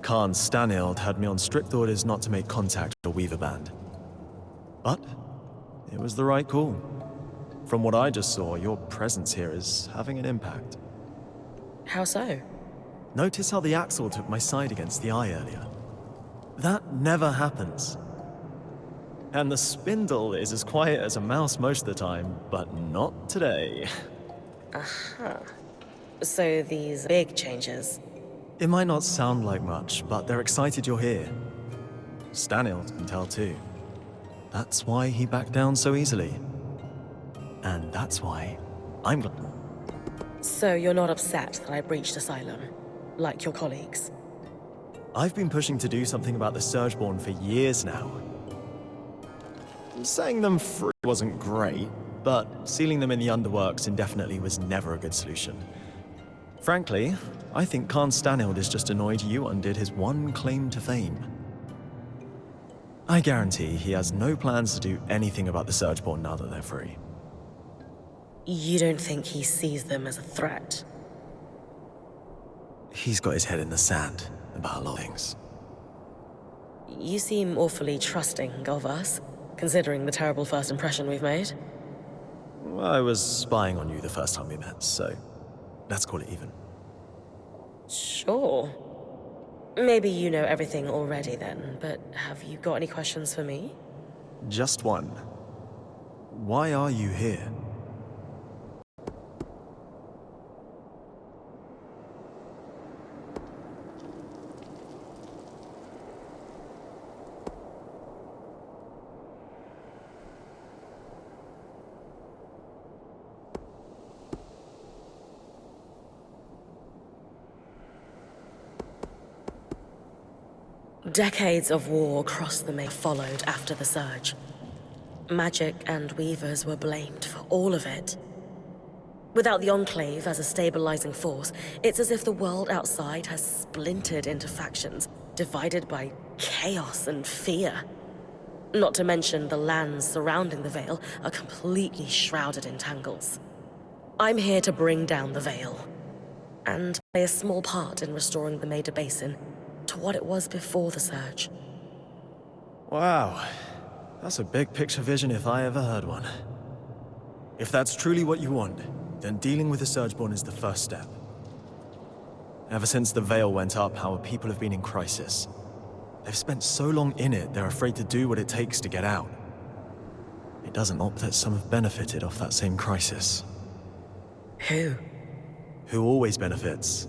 Speaker 8: Khan Stanild had me on strict orders not to make contact with the Weaver Band. But it was the right call. From what I just saw, your presence here is having an impact.
Speaker 1: How so?
Speaker 8: Notice how the Axle took my side against the Eye earlier. That never happens. And the Spindle is as quiet as a mouse most of the time, but not today.
Speaker 1: So these big changes.
Speaker 8: It might not sound like much, but they're excited you're here. Stanild can tell too. That's why he backed down so easily. And that's why I'm glad.
Speaker 1: So you're not upset that I breached Asylum, like your colleagues?
Speaker 8: I've been pushing to do something about the Surgeborn for years now. Setting them free wasn't great, but sealing them in the underworks indefinitely was never a good solution. Frankly, I think Khan Stanild is just annoyed you undid his one claim to fame. I guarantee he has no plans to do anything about the Surgeborn now that they're free.
Speaker 1: You don't think he sees them as a threat?
Speaker 8: He's got his head in the sand about a lot of things.
Speaker 1: You seem awfully trusting of us, considering the terrible first impression we've made.
Speaker 8: I was spying on you the first time we met, so let's call it even.
Speaker 1: Sure. Maybe you know everything already then, but have you got any questions for me?
Speaker 8: Just one. Why are you here?
Speaker 1: Decades of war across the Main followed after the Surge. Magic and Weavers were blamed for all of it. Without the Enclave as a stabilizing force, it's as if the world outside has splintered into factions, divided by chaos and fear. Not to mention the lands surrounding the Veil are completely shrouded in tangles. I'm here to bring down the Veil, and play a small part in restoring the Maida Basin to what it was before the Surge.
Speaker 8: Wow, that's a big picture vision if I ever heard one. If that's truly what you want, then dealing with the Surgeborn is the first step. Ever since the Veil went up, our people have been in crisis. They've spent so long in it, they're afraid to do what it takes to get out. It doesn't help that some have benefited off that same crisis.
Speaker 1: Who?
Speaker 8: Who always benefits?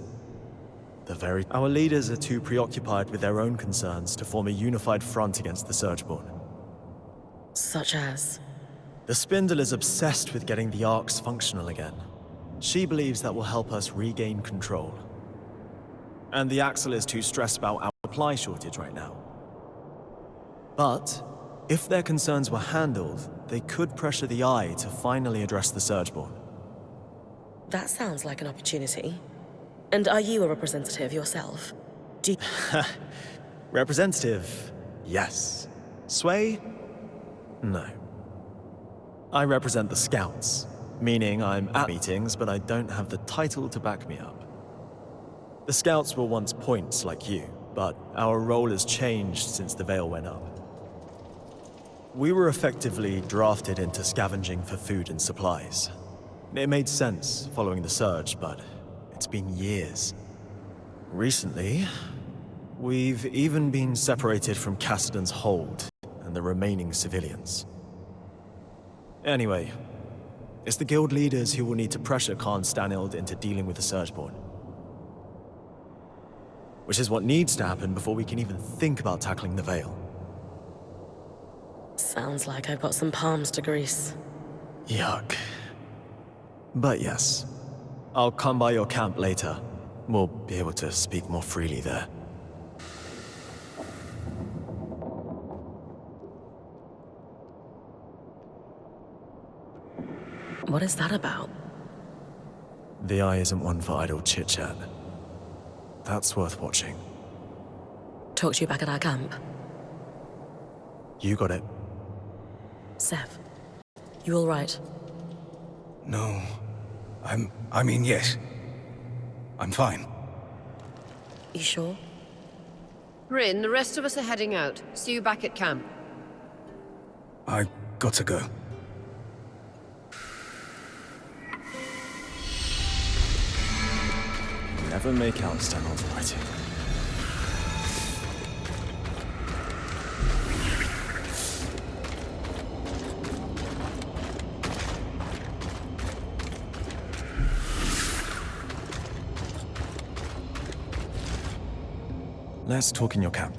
Speaker 8: Our leaders are too preoccupied with their own concerns to form a unified front against the Surgeborn.
Speaker 1: Such as?
Speaker 8: The Spindle is obsessed with getting the Arcs functional again. She believes that will help us regain control. And the Axle is too stressed about our supply shortage right now. But, if their concerns were handled, they could pressure the Eye to finally address the Surgeborn.
Speaker 1: That sounds like an opportunity. And are you a representative yourself? Do you...
Speaker 8: Representative, yes. Sway? No. I represent the Scouts, meaning I'm at meetings, but I don't have the title to back me up. The Scouts were once points like you, but our role has changed since the Veil went up. We were effectively drafted into scavenging for food and supplies. It made sense following the Surge, but it's been years. Recently, we've even been separated from Cassidon's hold and the remaining civilians. Anyway, it's the guild leaders who will need to pressure Khan Stanild into dealing with the Surgeborn. Which is what needs to happen before we can even think about tackling the Veil.
Speaker 1: Sounds like I've got some palms to grease.
Speaker 8: Yuck. But yes, I'll come by your camp later. We'll be able to speak more freely there.
Speaker 1: What is that about?
Speaker 8: The Eye isn't one for idle chit-chat. That's worth watching.
Speaker 1: Talk to you back at our camp.
Speaker 8: You got it.
Speaker 1: Sev, you all right?
Speaker 6: No. I mean, yes. I'm fine.
Speaker 1: You sure?
Speaker 4: Rin, the rest of us are heading out. See you back at camp.
Speaker 6: I got to go.
Speaker 8: Never make out Stanhold's writing. Let's talk in your camp.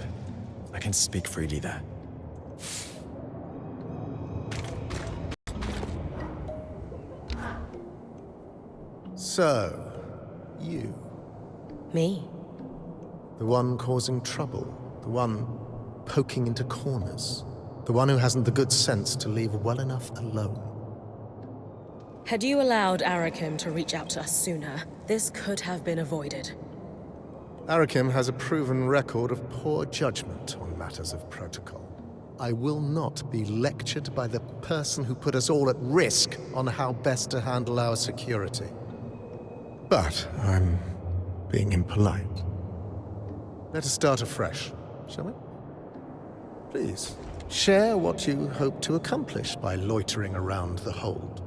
Speaker 8: I can speak freely there.
Speaker 9: So, you.
Speaker 1: Me?
Speaker 9: The one causing trouble. The one poking into corners. The one who hasn't the good sense to leave well enough alone.
Speaker 1: Had you allowed Arakim to reach out to us sooner, this could have been avoided.
Speaker 9: Arakim has a proven record of poor judgment on matters of protocol. I will not be lectured by the person who put us all at risk on how best to handle our security. But I'm being impolite. Let us start afresh, shall we? Please, share what you hope to accomplish by loitering around the hold.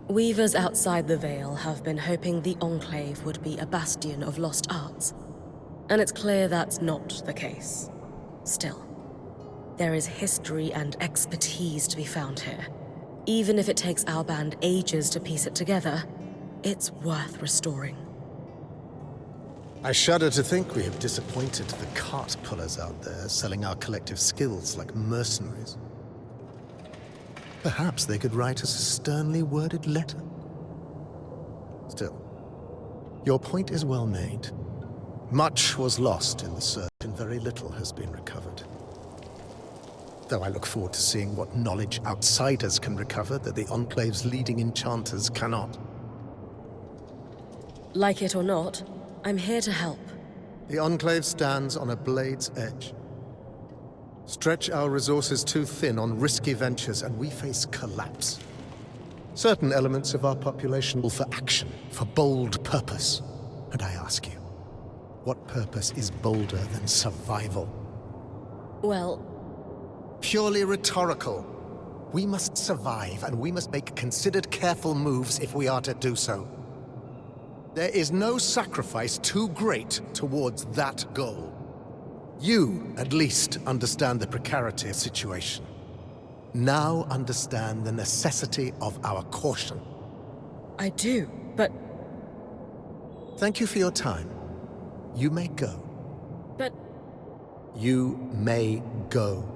Speaker 1: Weavers outside the Veil have been hoping the Enclave would be a bastion of lost arts. And it's clear that's not the case. Still, there is history and expertise to be found here. Even if it takes our band ages to piece it together, it's worth restoring.
Speaker 9: I shudder to think we have disappointed the cart pullers out there selling our collective skills like mercenaries. Perhaps they could write us a sternly worded letter. Still, your point is well made. Much was lost in the search, and very little has been recovered. Though I look forward to seeing what knowledge outsiders can recover that the Enclave's leading enchanters cannot.
Speaker 1: Like it or not, I'm here to help.
Speaker 9: The Enclave stands on a blade's edge. Stretch our resources too thin on risky ventures, and we face collapse. Certain elements of our population will for action, for bold purpose. And I ask you, what purpose is bolder than survival?
Speaker 1: Well,
Speaker 9: Purely rhetorical. We must survive, and we must make considered, careful moves if we are to do so. There is no sacrifice too great towards that goal. You, at least, understand the precarity of the situation. Now understand the necessity of our caution.
Speaker 1: I do, but...
Speaker 9: Thank you for your time. You may go.
Speaker 1: But...
Speaker 9: You may go.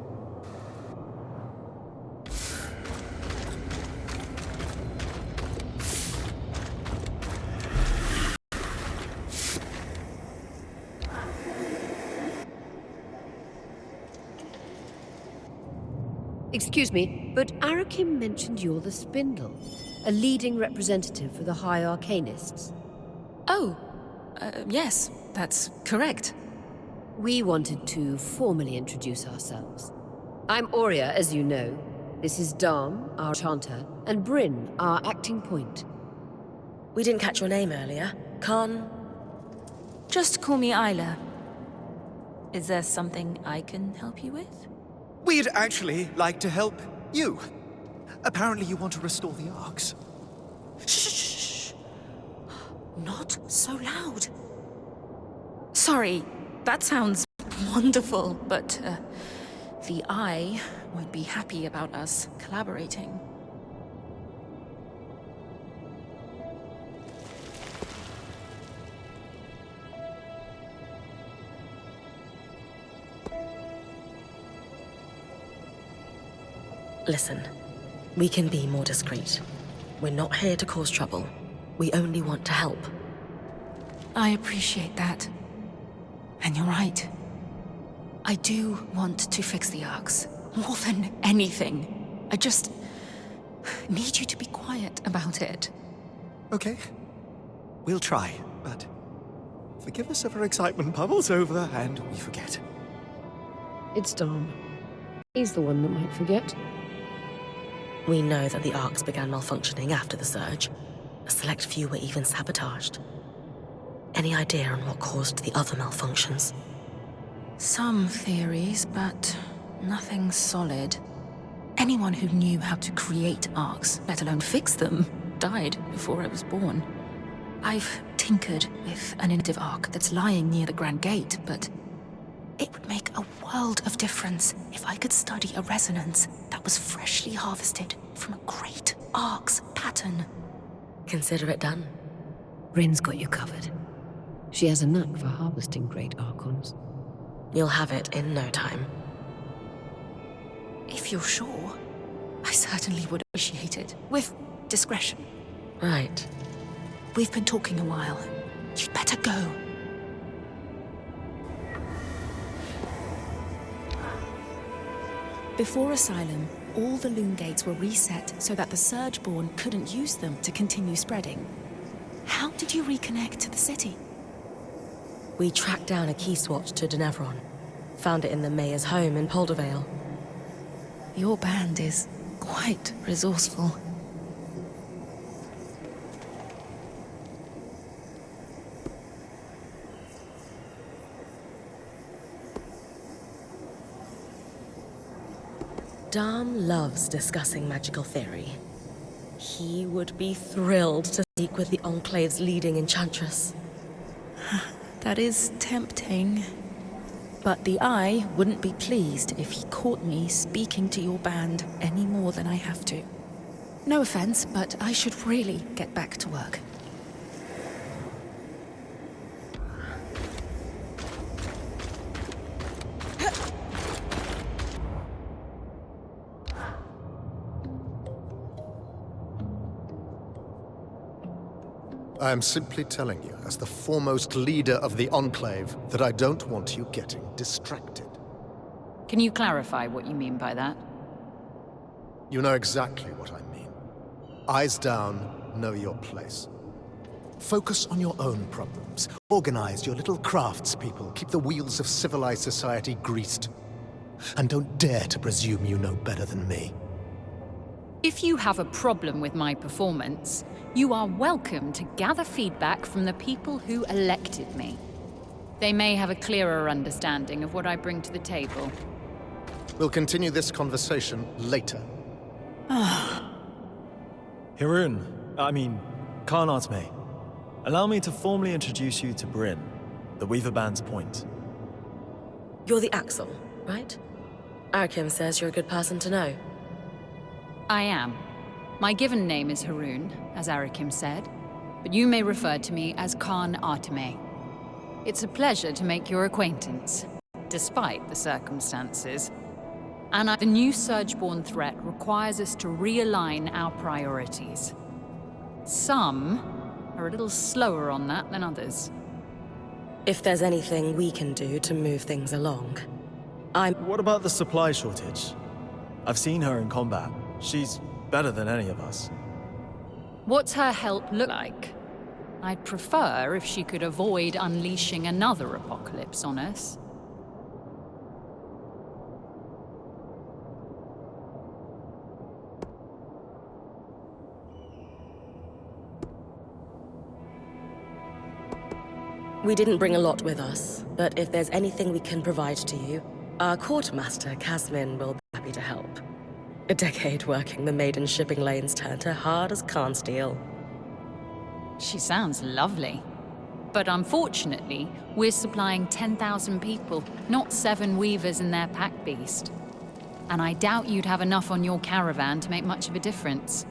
Speaker 4: Excuse me, but Arakim mentioned you're the Spindle, a leading representative for the High Arcanists.
Speaker 10: Oh, yes, that's correct.
Speaker 4: We wanted to formally introduce ourselves. I'm Aurea, as you know. This is Dam, our chanter, and Bryn, our acting point.
Speaker 1: We didn't catch your name earlier. Khan...
Speaker 10: Just call me Isla. Is there something I can help you with?
Speaker 5: We'd actually like to help you. Apparently you want to restore the Arks.
Speaker 10: Shh! Not so loud. Sorry, that sounds wonderful, but the Eye won't be happy about us collaborating.
Speaker 1: Listen, we can be more discreet. We're not here to cause trouble. We only want to help.
Speaker 10: I appreciate that. And you're right. I do want to fix the Arks, more than anything. I just need you to be quiet about it.
Speaker 5: Okay. We'll try, but forgive us if our excitement bubbles over and we forget.
Speaker 4: It's Dam. He's the one that might forget.
Speaker 1: We know that the Arks began malfunctioning after the surge. A select few were even sabotaged. Any idea on what caused the other malfunctions?
Speaker 10: Some theories, but nothing solid. Anyone who knew how to create Arks, let alone fix them, died before I was born. I've tinkered with an innovative Ark that's lying near the Grand Gate, but it would make a world of difference if I could study a resonance that was freshly harvested from a great Ark's pattern.
Speaker 1: Consider it done.
Speaker 4: Bryn's got you covered. She has a knack for harvesting great Archons.
Speaker 1: You'll have it in no time.
Speaker 10: If you're sure, I certainly would appreciate it. With discretion.
Speaker 1: Right.
Speaker 10: We've been talking a while. You'd better go. Before Asylum, all the loom gates were reset so that the Surgeborn couldn't use them to continue spreading. How did you reconnect to the city?
Speaker 1: We tracked down a key swatch to Denevron. Found it in the mayor's home in Poldervale.
Speaker 10: Your band is quite resourceful.
Speaker 1: Dam loves discussing magical theory. He would be thrilled to speak with the Enclave's leading enchantress.
Speaker 10: That is tempting. But the Eye wouldn't be pleased if he caught me speaking to your band any more than I have to. No offense, but I should really get back to work.
Speaker 9: I am simply telling you, as the foremost leader of the Enclave, that I don't want you getting distracted.
Speaker 11: Can you clarify what you mean by that?
Speaker 9: You know exactly what I mean. Eyes down, know your place. Focus on your own problems. Organize your little craftspeople. Keep the wheels of civilized society greased. And don't dare to presume you know better than me.
Speaker 11: If you have a problem with my performance, you are welcome to gather feedback from the people who elected me. They may have a clearer understanding of what I bring to the table.
Speaker 9: We'll continue this conversation later.
Speaker 8: Khan Arteme. Allow me to formally introduce you to Bryn, the Weaver Band's point.
Speaker 1: You're the Axel, right? Arakim says you're a good person to know.
Speaker 11: I am. My given name is Haroon, as Arakim said, but you may refer to me as Khan Arteme. It's a pleasure to make your acquaintance, despite the circumstances. And the new Surgeborn threat requires us to realign our priorities. Some are a little slower on that than others.
Speaker 1: If there's anything we can do to move things along,
Speaker 8: What about the supply shortage? I've seen her in combat. She's better than any of us.
Speaker 11: What's her help look like? I'd prefer if she could avoid unleashing another apocalypse on us.
Speaker 1: We didn't bring a lot with us, but if there's anything we can provide to you, our quartermaster, Casmin, will be happy to help. A decade working the maiden shipping lanes turned her hard as Khan steel.
Speaker 11: She sounds lovely. But unfortunately, we're supplying 10,000 people, not 7 weavers and their pack beast. And I doubt you'd have enough on your caravan to make much of a difference.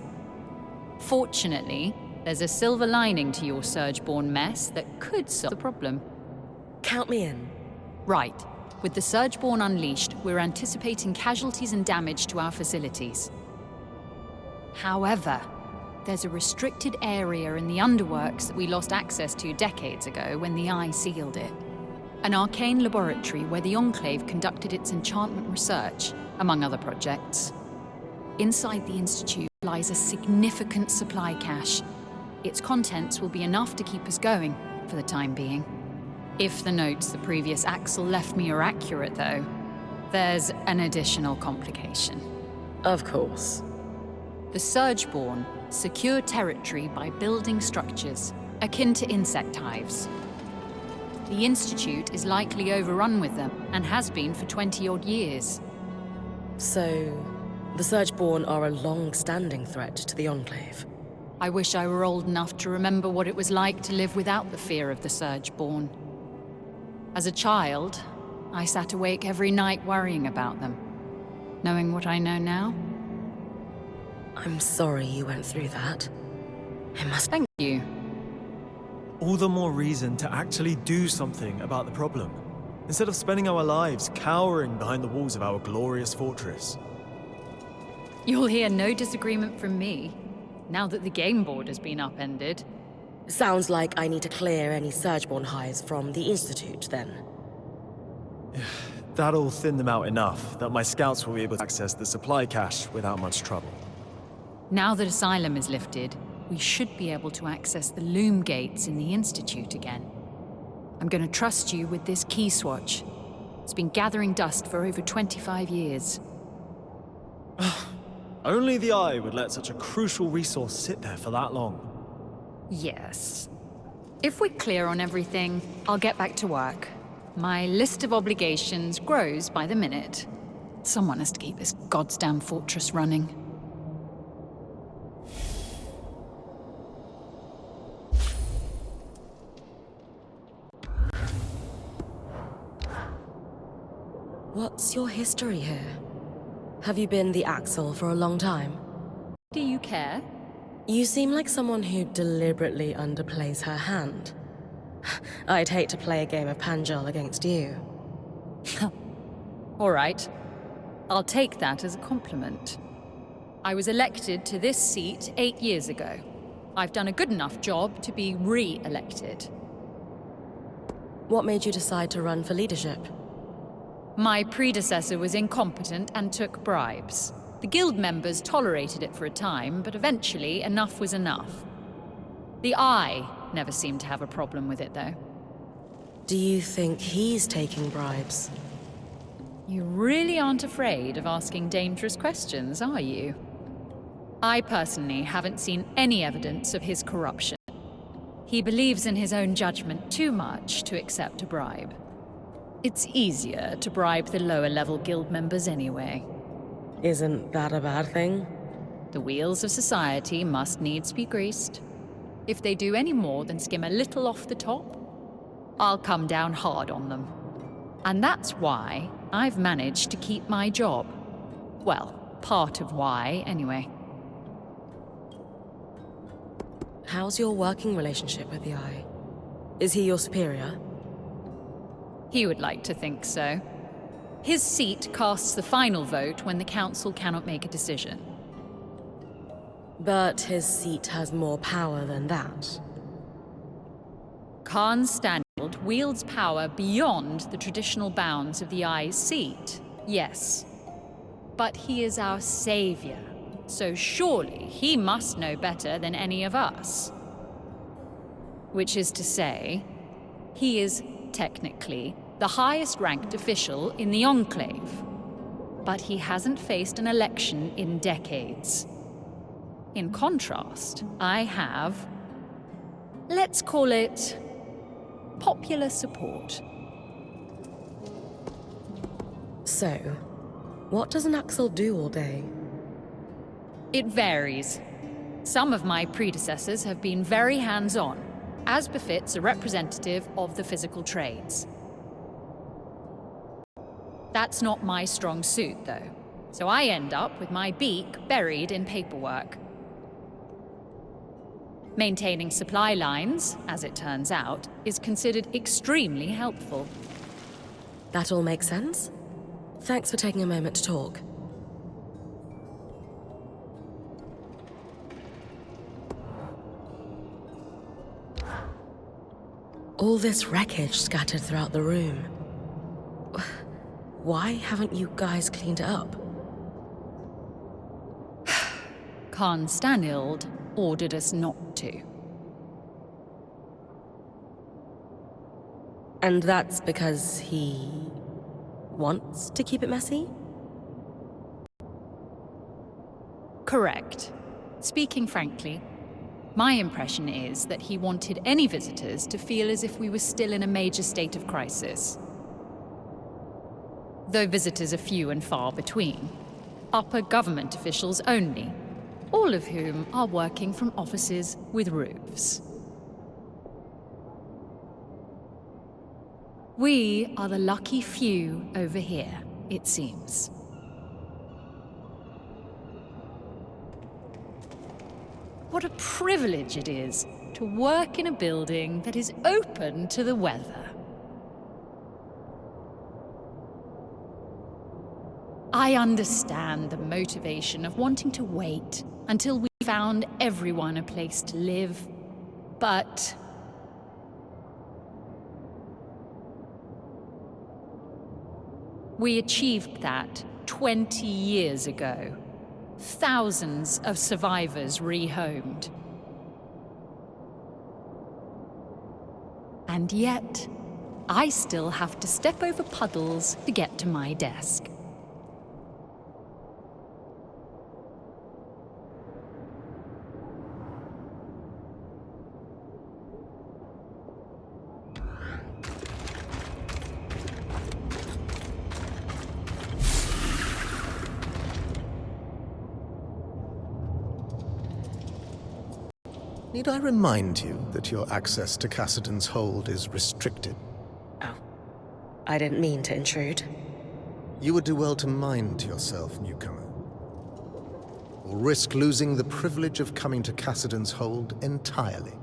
Speaker 11: Fortunately, there's a silver lining to your Surgeborn mess that could solve the problem.
Speaker 1: Count me in.
Speaker 11: Right. With the Surgeborn unleashed, we're anticipating casualties and damage to our facilities. However, there's a restricted area in the underworks that we lost access to decades ago when the Eye sealed it. An arcane laboratory where the Enclave conducted its enchantment research, among other projects. Inside the Institute lies a significant supply cache. Its contents will be enough to keep us going, for the time being. If the notes the previous Axel left me are accurate, though, there's an additional complication.
Speaker 1: Of course.
Speaker 11: The Surgeborn secure territory by building structures, akin to insect hives. The Institute is likely overrun with them, and has been for 20-odd years.
Speaker 1: So, the Surgeborn are a long-standing threat to the Enclave.
Speaker 11: I wish I were old enough to remember what it was like to live without the fear of the Surgeborn. As a child, I sat awake every night worrying about them. Knowing what I know now,
Speaker 1: I'm sorry you went through that. It must...
Speaker 11: thank you.
Speaker 8: All the more reason to actually do something about the problem, instead of spending our lives cowering behind the walls of our glorious fortress.
Speaker 11: You'll hear no disagreement from me, now that the game board has been upended.
Speaker 1: Sounds like I need to clear any Surgeborn hives from the Institute, then.
Speaker 8: That'll thin them out enough that my scouts will be able to access the supply cache without much trouble.
Speaker 11: Now that Asylum is lifted, we should be able to access the loom gates in the Institute again. I'm going to trust you with this key swatch. It's been gathering dust for over 25 years.
Speaker 8: Only the Eye would let such a crucial resource sit there for that long.
Speaker 11: Yes. If we're clear on everything, I'll get back to work. My list of obligations grows by the minute. Someone has to keep this goddamn fortress running.
Speaker 1: What's your history here? Have you been the Axel for a long time?
Speaker 11: Do you care?
Speaker 1: You seem like someone who deliberately underplays her hand. I'd hate to play a game of Panjal against you.
Speaker 11: All right. I'll take that as a compliment. I was elected to this seat 8 years ago. I've done a good enough job to be re-elected.
Speaker 1: What made you decide to run for leadership?
Speaker 11: My predecessor was incompetent and took bribes. The guild members tolerated it for a time, but eventually enough was enough. The Eye never seemed to have a problem with it, though.
Speaker 1: Do you think he's taking bribes?
Speaker 11: You really aren't afraid of asking dangerous questions, are you? I personally haven't seen any evidence of his corruption. He believes in his own judgment too much to accept a bribe. It's easier to bribe the lower-level guild members anyway.
Speaker 1: Isn't that a bad thing?
Speaker 11: The wheels of society must needs be greased. If they do any more than skim a little off the top, I'll come down hard on them. And that's why I've managed to keep my job. Well, part of why, anyway.
Speaker 1: How's your working relationship with the Eye? Is he your superior?
Speaker 11: He would like to think so. His seat casts the final vote when the council cannot make a decision.
Speaker 1: But his seat has more power than that.
Speaker 11: Khan Stanfield wields power beyond the traditional bounds of the Eye's seat, yes. But he is our savior, so surely he must know better than any of us. Which is to say, he is technically the highest-ranked official in the Enclave. But he hasn't faced an election in decades. In contrast, I have, let's call it, popular support.
Speaker 1: So, what does an Axel do all day?
Speaker 11: It varies. Some of my predecessors have been very hands-on, as befits a representative of the physical trades. That's not my strong suit, though, so I end up with my beak buried in paperwork. Maintaining supply lines, as it turns out, is considered extremely helpful.
Speaker 1: That all makes sense? Thanks for taking a moment to talk. All this wreckage scattered throughout the room. Why haven't you guys cleaned it up?
Speaker 11: Khan Stanild ordered us not to.
Speaker 1: And that's because he wants to keep it messy?
Speaker 11: Correct. Speaking frankly, my impression is that he wanted any visitors to feel as if we were still in a major state of crisis. Though visitors are few and far between, upper government officials only, all of whom are working from offices with roofs. We are the lucky few over here, it seems. What a privilege it is to work in a building that is open to the weather. I understand the motivation of wanting to wait until we found everyone a place to live, but we achieved that 20 years ago. Thousands of survivors rehomed. And yet, I still have to step over puddles to get to my desk.
Speaker 9: Need I remind you that your access to Cassidon's hold is restricted?
Speaker 1: Oh, I didn't mean to intrude.
Speaker 9: You would do well to mind yourself, newcomer. Or risk losing the privilege of coming to Cassidon's hold entirely.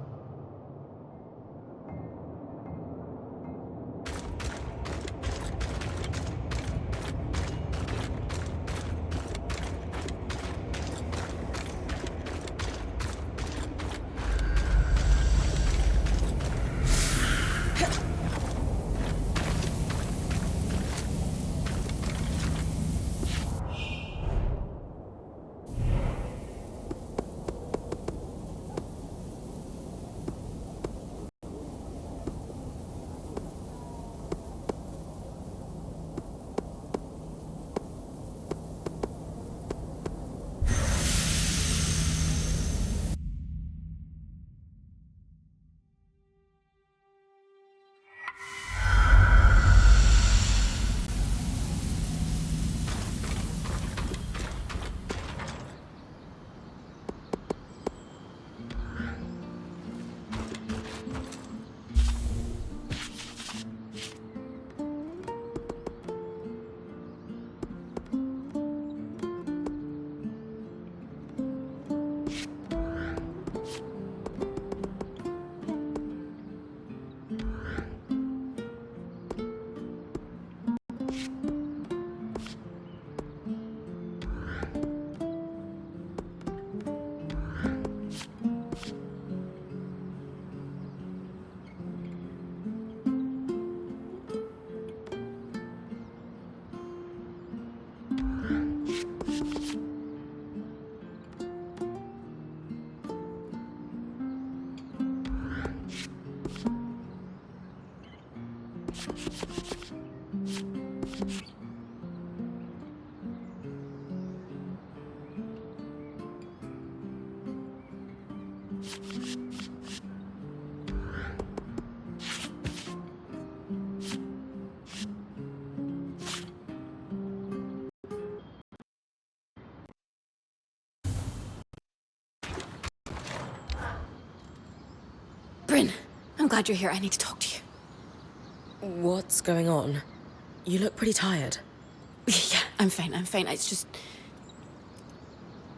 Speaker 3: Bryn, I'm glad you're here. I need to talk to you.
Speaker 1: What's going on? You look pretty tired.
Speaker 3: Yeah, I'm fine. It's just...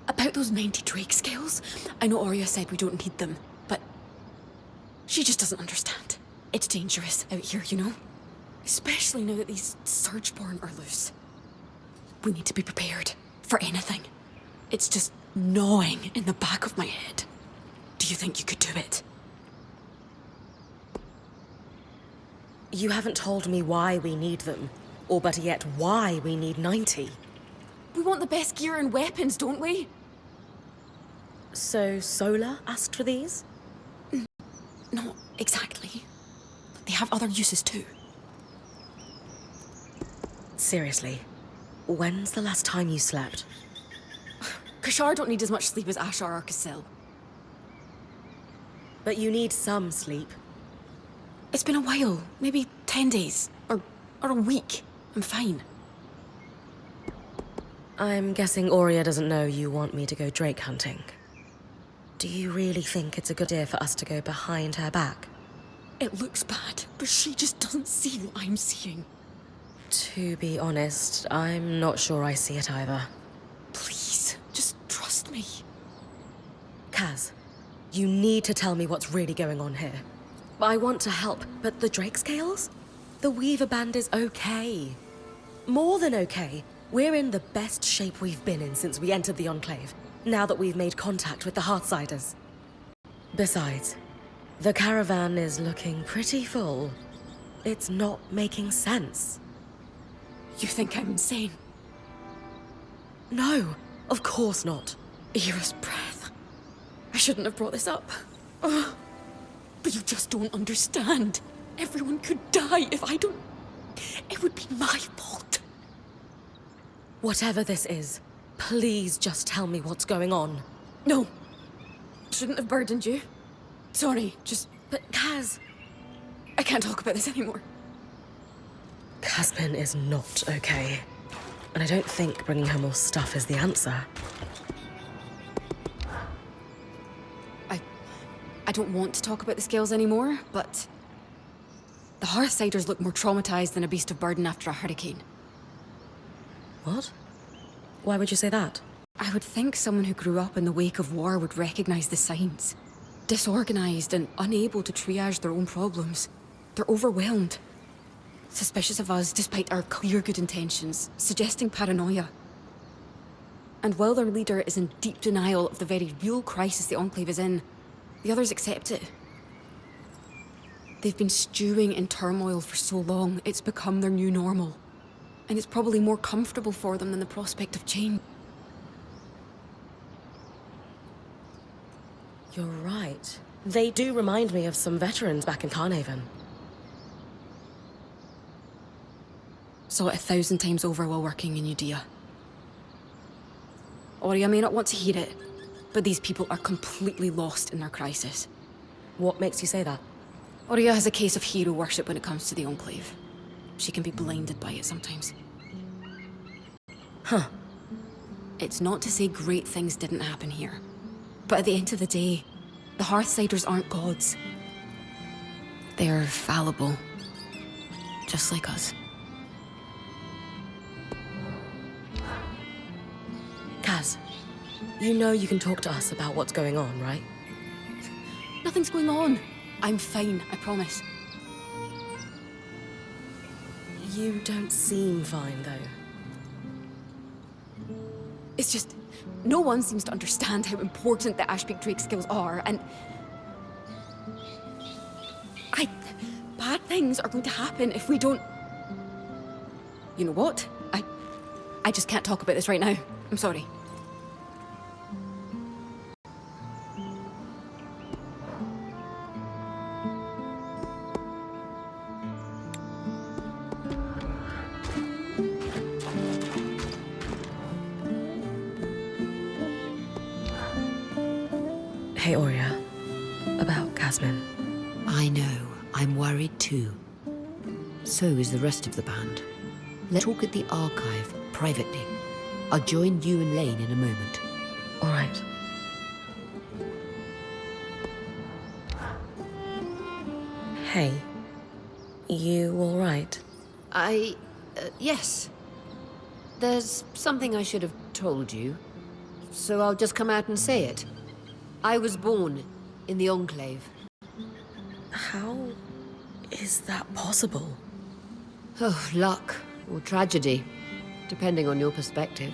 Speaker 3: about those 90 Drake scales. I know Arya said we don't need them, but... she just doesn't understand. It's dangerous out here, you know? Especially now that these Surgeborn are loose. We need to be prepared for anything. It's just gnawing in the back of my head. Do you think you could do it?
Speaker 1: You haven't told me why we need them, or better yet, why we need 90.
Speaker 3: We want the best gear and weapons, don't we?
Speaker 1: So Sola asked for these?
Speaker 3: Not exactly. They have other uses too.
Speaker 1: Seriously, when's the last time you slept?
Speaker 3: Kashar don't need as much sleep as Ashar or Casil.
Speaker 1: But you need some sleep.
Speaker 3: It's been a while. Maybe 10 days. Or a week. I'm fine.
Speaker 1: I'm guessing Aurea doesn't know you want me to go Drake hunting. Do you really think it's a good idea for us to go behind her back?
Speaker 3: It looks bad, but she just doesn't see what I'm seeing.
Speaker 1: To be honest, I'm not sure I see it either.
Speaker 3: Please, just trust me.
Speaker 1: Kaz, you need to tell me what's really going on here. I want to help, but the Drake scales? The Weaver Band is okay. More than okay. We're in the best shape we've been in since we entered the Enclave, now that we've made contact with the Hearthsiders. Besides, the caravan is looking pretty full. It's not making sense.
Speaker 3: You think I'm insane?
Speaker 1: No, of course not.
Speaker 3: Era's breath. I shouldn't have brought this up. Ugh. But you just don't understand. Everyone could die if I don't... It would be my fault.
Speaker 1: Whatever this is, please just tell me what's going on.
Speaker 3: No. Shouldn't have burdened you. Sorry, just...
Speaker 1: But Kaz...
Speaker 3: I can't talk about this anymore.
Speaker 1: Casmin is not okay. And I don't think bringing her more stuff is the answer.
Speaker 3: I don't want to talk about the scales anymore, but... the Hearthsiders look more traumatized than a beast of burden after a hurricane.
Speaker 1: What? Why would you say that?
Speaker 3: I would think someone who grew up in the wake of war would recognize the signs. Disorganized and unable to triage their own problems. They're overwhelmed. Suspicious of us despite our clear good intentions, suggesting paranoia. And while their leader is in deep denial of the very real crisis the Enclave is in, the others accept it. They've been stewing in turmoil for so long, it's become their new normal. And it's probably more comfortable for them than the prospect of change.
Speaker 1: You're right. They do remind me of some veterans back in Carnhaven.
Speaker 3: Saw it 1,000 times over while working in Udea. Aurea may not want to hear it, but these people are completely lost in their crisis.
Speaker 1: What makes you say that?
Speaker 3: Aurea has a case of hero worship when it comes to the Enclave. She can be blinded by it sometimes.
Speaker 1: Huh.
Speaker 3: It's not to say great things didn't happen here. But at the end of the day, the Hearthsiders aren't gods. They're fallible. Just like us.
Speaker 1: Kaz, you know you can talk to us about what's going on, right?
Speaker 3: Nothing's going on. I'm fine, I promise.
Speaker 1: You don't seem fine, though.
Speaker 3: It's just, no one seems to understand how important the Ashpeak Drake skills are, and... Bad things are going to happen if we don't... You know what? I just can't talk about this right now. I'm sorry.
Speaker 1: Hey, Aurea. About Casmin.
Speaker 4: I know. I'm worried too. So is the rest of the band. Let's talk at the archive, privately. I'll join you and Lane in a moment.
Speaker 1: All right. Hey. You all right?
Speaker 4: Yes. There's something I should have told you, so I'll just come out and say it. I was born in the Enclave.
Speaker 1: How is that possible?
Speaker 4: Oh, luck or tragedy, depending on your perspective.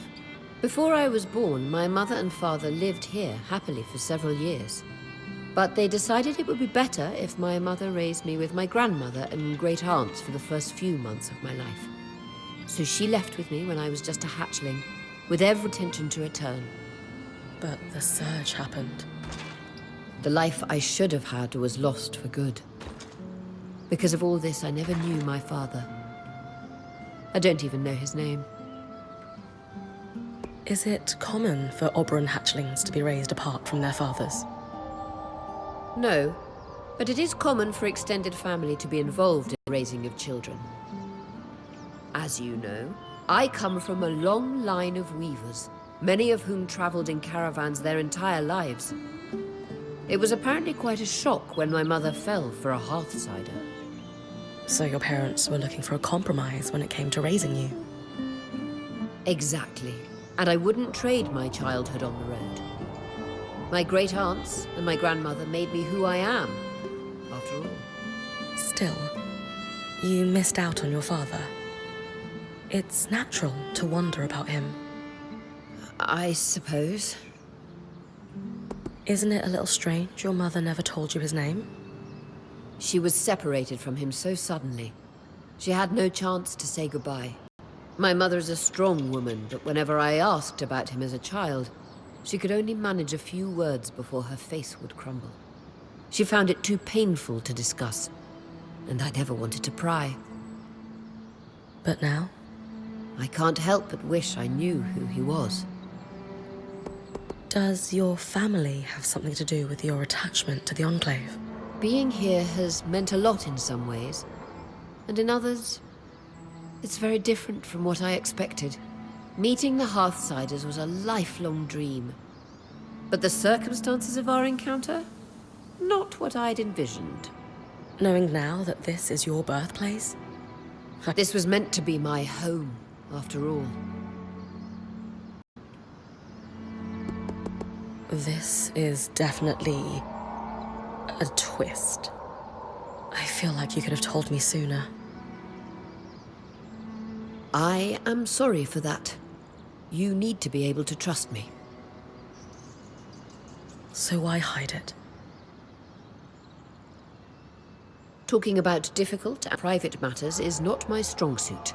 Speaker 4: Before I was born, my mother and father lived here happily for several years. But they decided it would be better if my mother raised me with my grandmother and great aunts for the first few months of my life. So she left with me when I was just a hatchling, with every intention to return.
Speaker 1: But the surge happened.
Speaker 4: The life I should have had was lost for good. Because of all this, I never knew my father. I don't even know his name.
Speaker 1: Is it common for Oberon hatchlings to be raised apart from their fathers?
Speaker 4: No, but it is common for extended family to be involved in the raising of children. As you know, I come from a long line of weavers, many of whom traveled in caravans their entire lives. It was apparently quite a shock when my mother fell for a Hearthsider.
Speaker 1: So your parents were looking for a compromise when it came to raising you?
Speaker 4: Exactly. And I wouldn't trade my childhood on the road. My great-aunts and my grandmother made me who I am, after all.
Speaker 1: Still, you missed out on your father. It's natural to wonder about him.
Speaker 4: I suppose.
Speaker 1: Isn't it a little strange your mother never told you his name?
Speaker 4: She was separated from him so suddenly. She had no chance to say goodbye. My mother's a strong woman, but whenever I asked about him as a child, she could only manage a few words before her face would crumble. She found it too painful to discuss, and I never wanted to pry.
Speaker 1: But now?
Speaker 4: I can't help but wish I knew who he was.
Speaker 1: Does your family have something to do with your attachment to the Enclave?
Speaker 4: Being here has meant a lot in some ways, and in others, it's very different from what I expected. Meeting the Hearthsiders was a lifelong dream. But the circumstances of our encounter? Not what I'd envisioned.
Speaker 1: Knowing now that this is your birthplace?
Speaker 4: This was meant to be my home, after all.
Speaker 1: This is definitely a twist. I feel like you could have told me sooner.
Speaker 4: I am sorry for that. You need to be able to trust me.
Speaker 1: So why hide it?
Speaker 4: Talking about difficult and private matters is not my strong suit.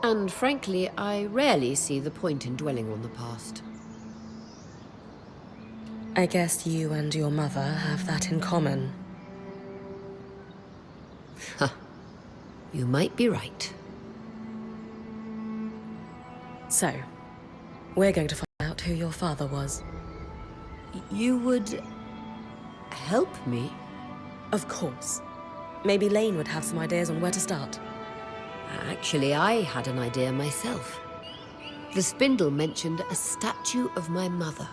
Speaker 4: And frankly, I rarely see the point in dwelling on the past.
Speaker 1: I guess you and your mother have that in common.
Speaker 4: You might be right.
Speaker 1: So, we're going to find out who your father was.
Speaker 4: You would help me?
Speaker 1: Of course. Maybe Lane would have some ideas on where to start.
Speaker 4: Actually, I had an idea myself. The spindle mentioned a statue of my mother.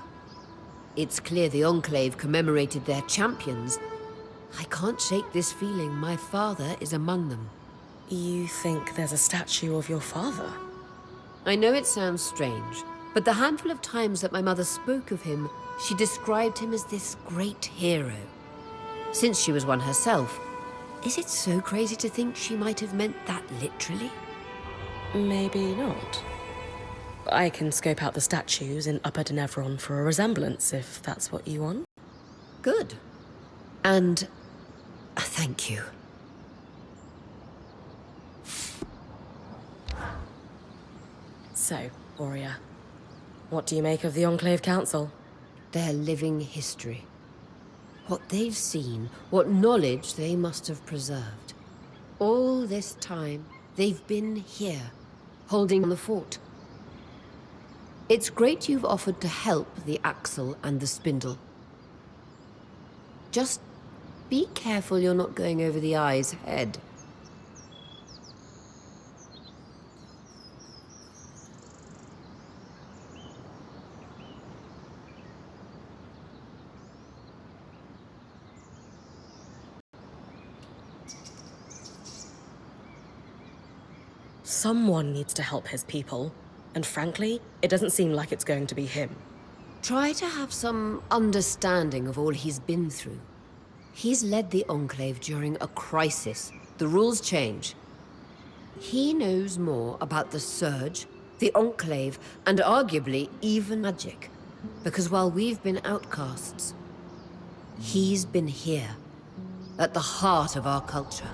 Speaker 4: It's clear the Enclave commemorated their champions. I can't shake this feeling my father is among them.
Speaker 1: You think there's a statue of your father?
Speaker 4: I know it sounds strange, but the handful of times that my mother spoke of him, she described him as this great hero. Since she was one herself, is it so crazy to think she might have meant that literally?
Speaker 1: Maybe not. I can scope out the statues in Upper Denevron for a resemblance, if that's what you want.
Speaker 4: Good. And thank you.
Speaker 1: So, warrior, what do you make of the Enclave Council?
Speaker 4: Their living history. What they've seen, what knowledge they must have preserved. All this time, they've been here, holding the fort. It's great you've offered to help the Axle and the Spindle. Just be careful you're not going over the eye's head.
Speaker 1: Someone needs to help his people, and frankly, it doesn't seem like it's going to be him.
Speaker 4: Try to have some understanding of all he's been through. He's led the Enclave during a crisis. The rules change. He knows more about the Surge, the Enclave, and arguably even magic. Because while we've been outcasts, he's been here, at the heart of our culture.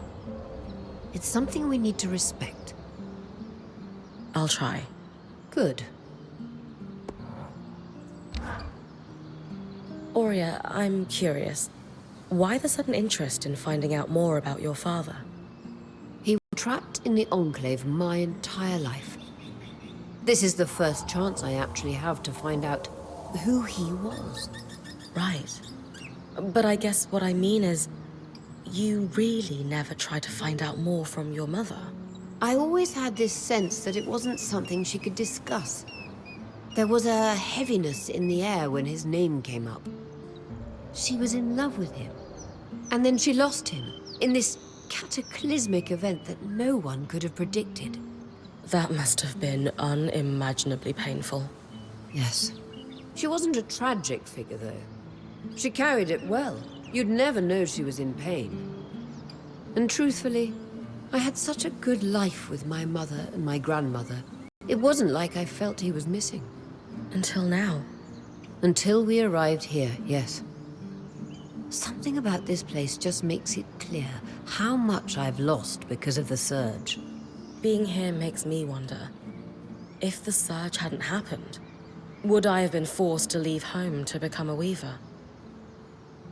Speaker 4: It's something we need to respect.
Speaker 1: I'll try.
Speaker 4: Good.
Speaker 1: Aurea, I'm curious. Why the sudden interest in finding out more about your father?
Speaker 4: He was trapped in the Enclave my entire life. This is the first chance I actually have to find out who he was.
Speaker 1: Right. But I guess what I mean is, you really never tried to find out more from your mother.
Speaker 4: I always had this sense that it wasn't something she could discuss. There was a heaviness in the air when his name came up. She was in love with him. And then she lost him in this cataclysmic event that no one could have predicted.
Speaker 1: That must have been unimaginably painful.
Speaker 4: Yes. She wasn't a tragic figure, though. She carried it well. You'd never know she was in pain. And truthfully, I had such a good life with my mother and my grandmother. It wasn't like I felt he was missing.
Speaker 1: Until now.
Speaker 4: Until we arrived here, yes. Something about this place just makes it clear how much I've lost because of the Surge.
Speaker 1: Being here makes me wonder. If the Surge hadn't happened, would I have been forced to leave home to become a weaver?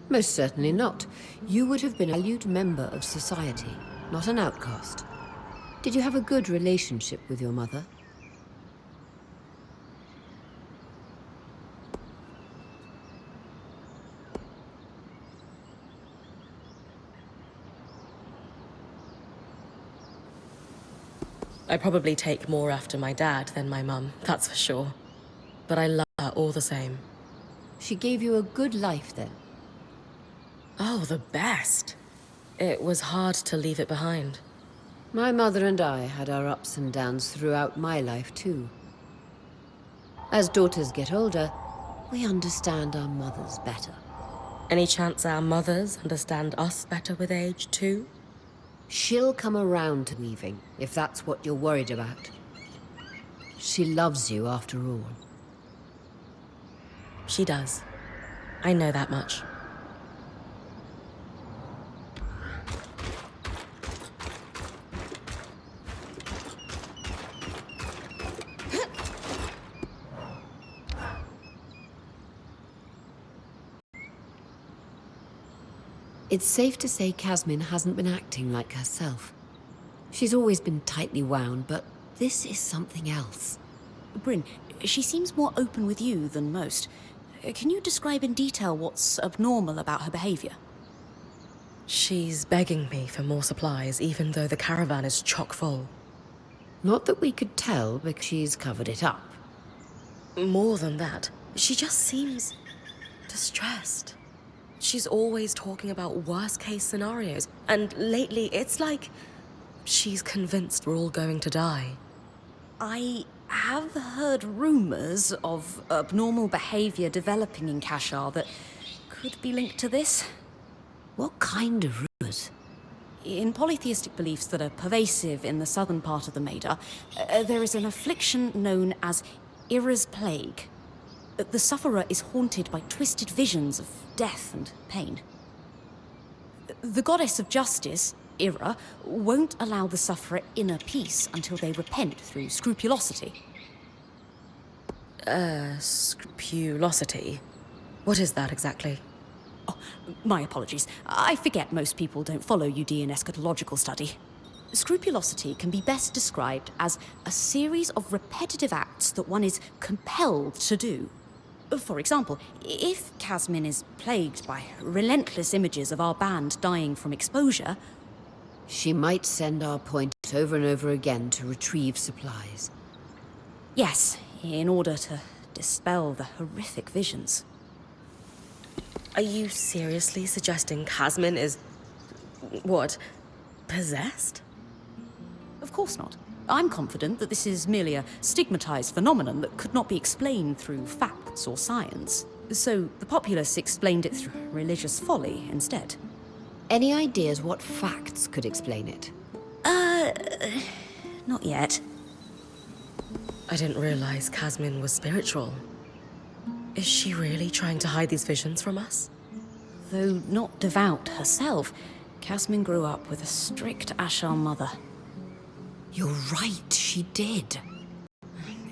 Speaker 4: Most certainly not. You would have been a valued member of society, not an outcast. Did you have a good relationship with your mother?
Speaker 1: I probably take more after my dad than my mum, that's for sure. But I love her all the same.
Speaker 4: She gave you a good life then?
Speaker 1: Oh, the best. It was hard to leave it behind.
Speaker 4: My mother and I had our ups and downs throughout my life too. As daughters get older, we understand our mothers better.
Speaker 1: Any chance our mothers understand us better with age too?
Speaker 4: She'll come around to weaving, if that's what you're worried about. She loves you after all.
Speaker 1: She does. I know that much.
Speaker 4: It's safe to say Casmin hasn't been acting like herself. She's always been tightly wound, but this is something else.
Speaker 2: Bryn, she seems more open with you than most. Can you describe in detail what's abnormal about her behavior?
Speaker 1: She's begging me for more supplies, even though the caravan is chock full.
Speaker 4: Not that we could tell, because she's covered it up.
Speaker 1: More than that, she just seems distressed. She's always talking about worst-case scenarios, and lately it's like she's convinced we're all going to die.
Speaker 2: I have heard rumors of abnormal behavior developing in Kashar that could be linked to this.
Speaker 4: What kind of rumors?
Speaker 2: In polytheistic beliefs that are pervasive in the southern part of the Maida, there is an affliction known as Ira's plague. The sufferer is haunted by twisted visions of death and pain. The goddess of justice, Ira, won't allow the sufferer inner peace until they repent through scrupulosity.
Speaker 1: Scrupulosity? What is that exactly?
Speaker 2: Oh, my apologies. I forget most people don't follow UD in eschatological study. Scrupulosity can be best described as a series of repetitive acts that one is compelled to do. For example, if Casmin is plagued by relentless images of our band dying from exposure,
Speaker 4: She might send our point over and over again to retrieve supplies.
Speaker 2: yes, in order to dispel the horrific visions.
Speaker 1: Are you seriously suggesting Casmin is... what? Possessed?
Speaker 2: Of course not. I'm confident that this is merely a stigmatized phenomenon that could not be explained through facts or science. So the populace explained it through religious folly instead.
Speaker 4: Any ideas what facts could explain it?
Speaker 2: Not yet.
Speaker 1: I didn't realize Casmin was spiritual. Is she really trying to hide these visions from us?
Speaker 2: Though not devout herself, Casmin grew up with a strict Ashar mother.
Speaker 4: You're right, she did.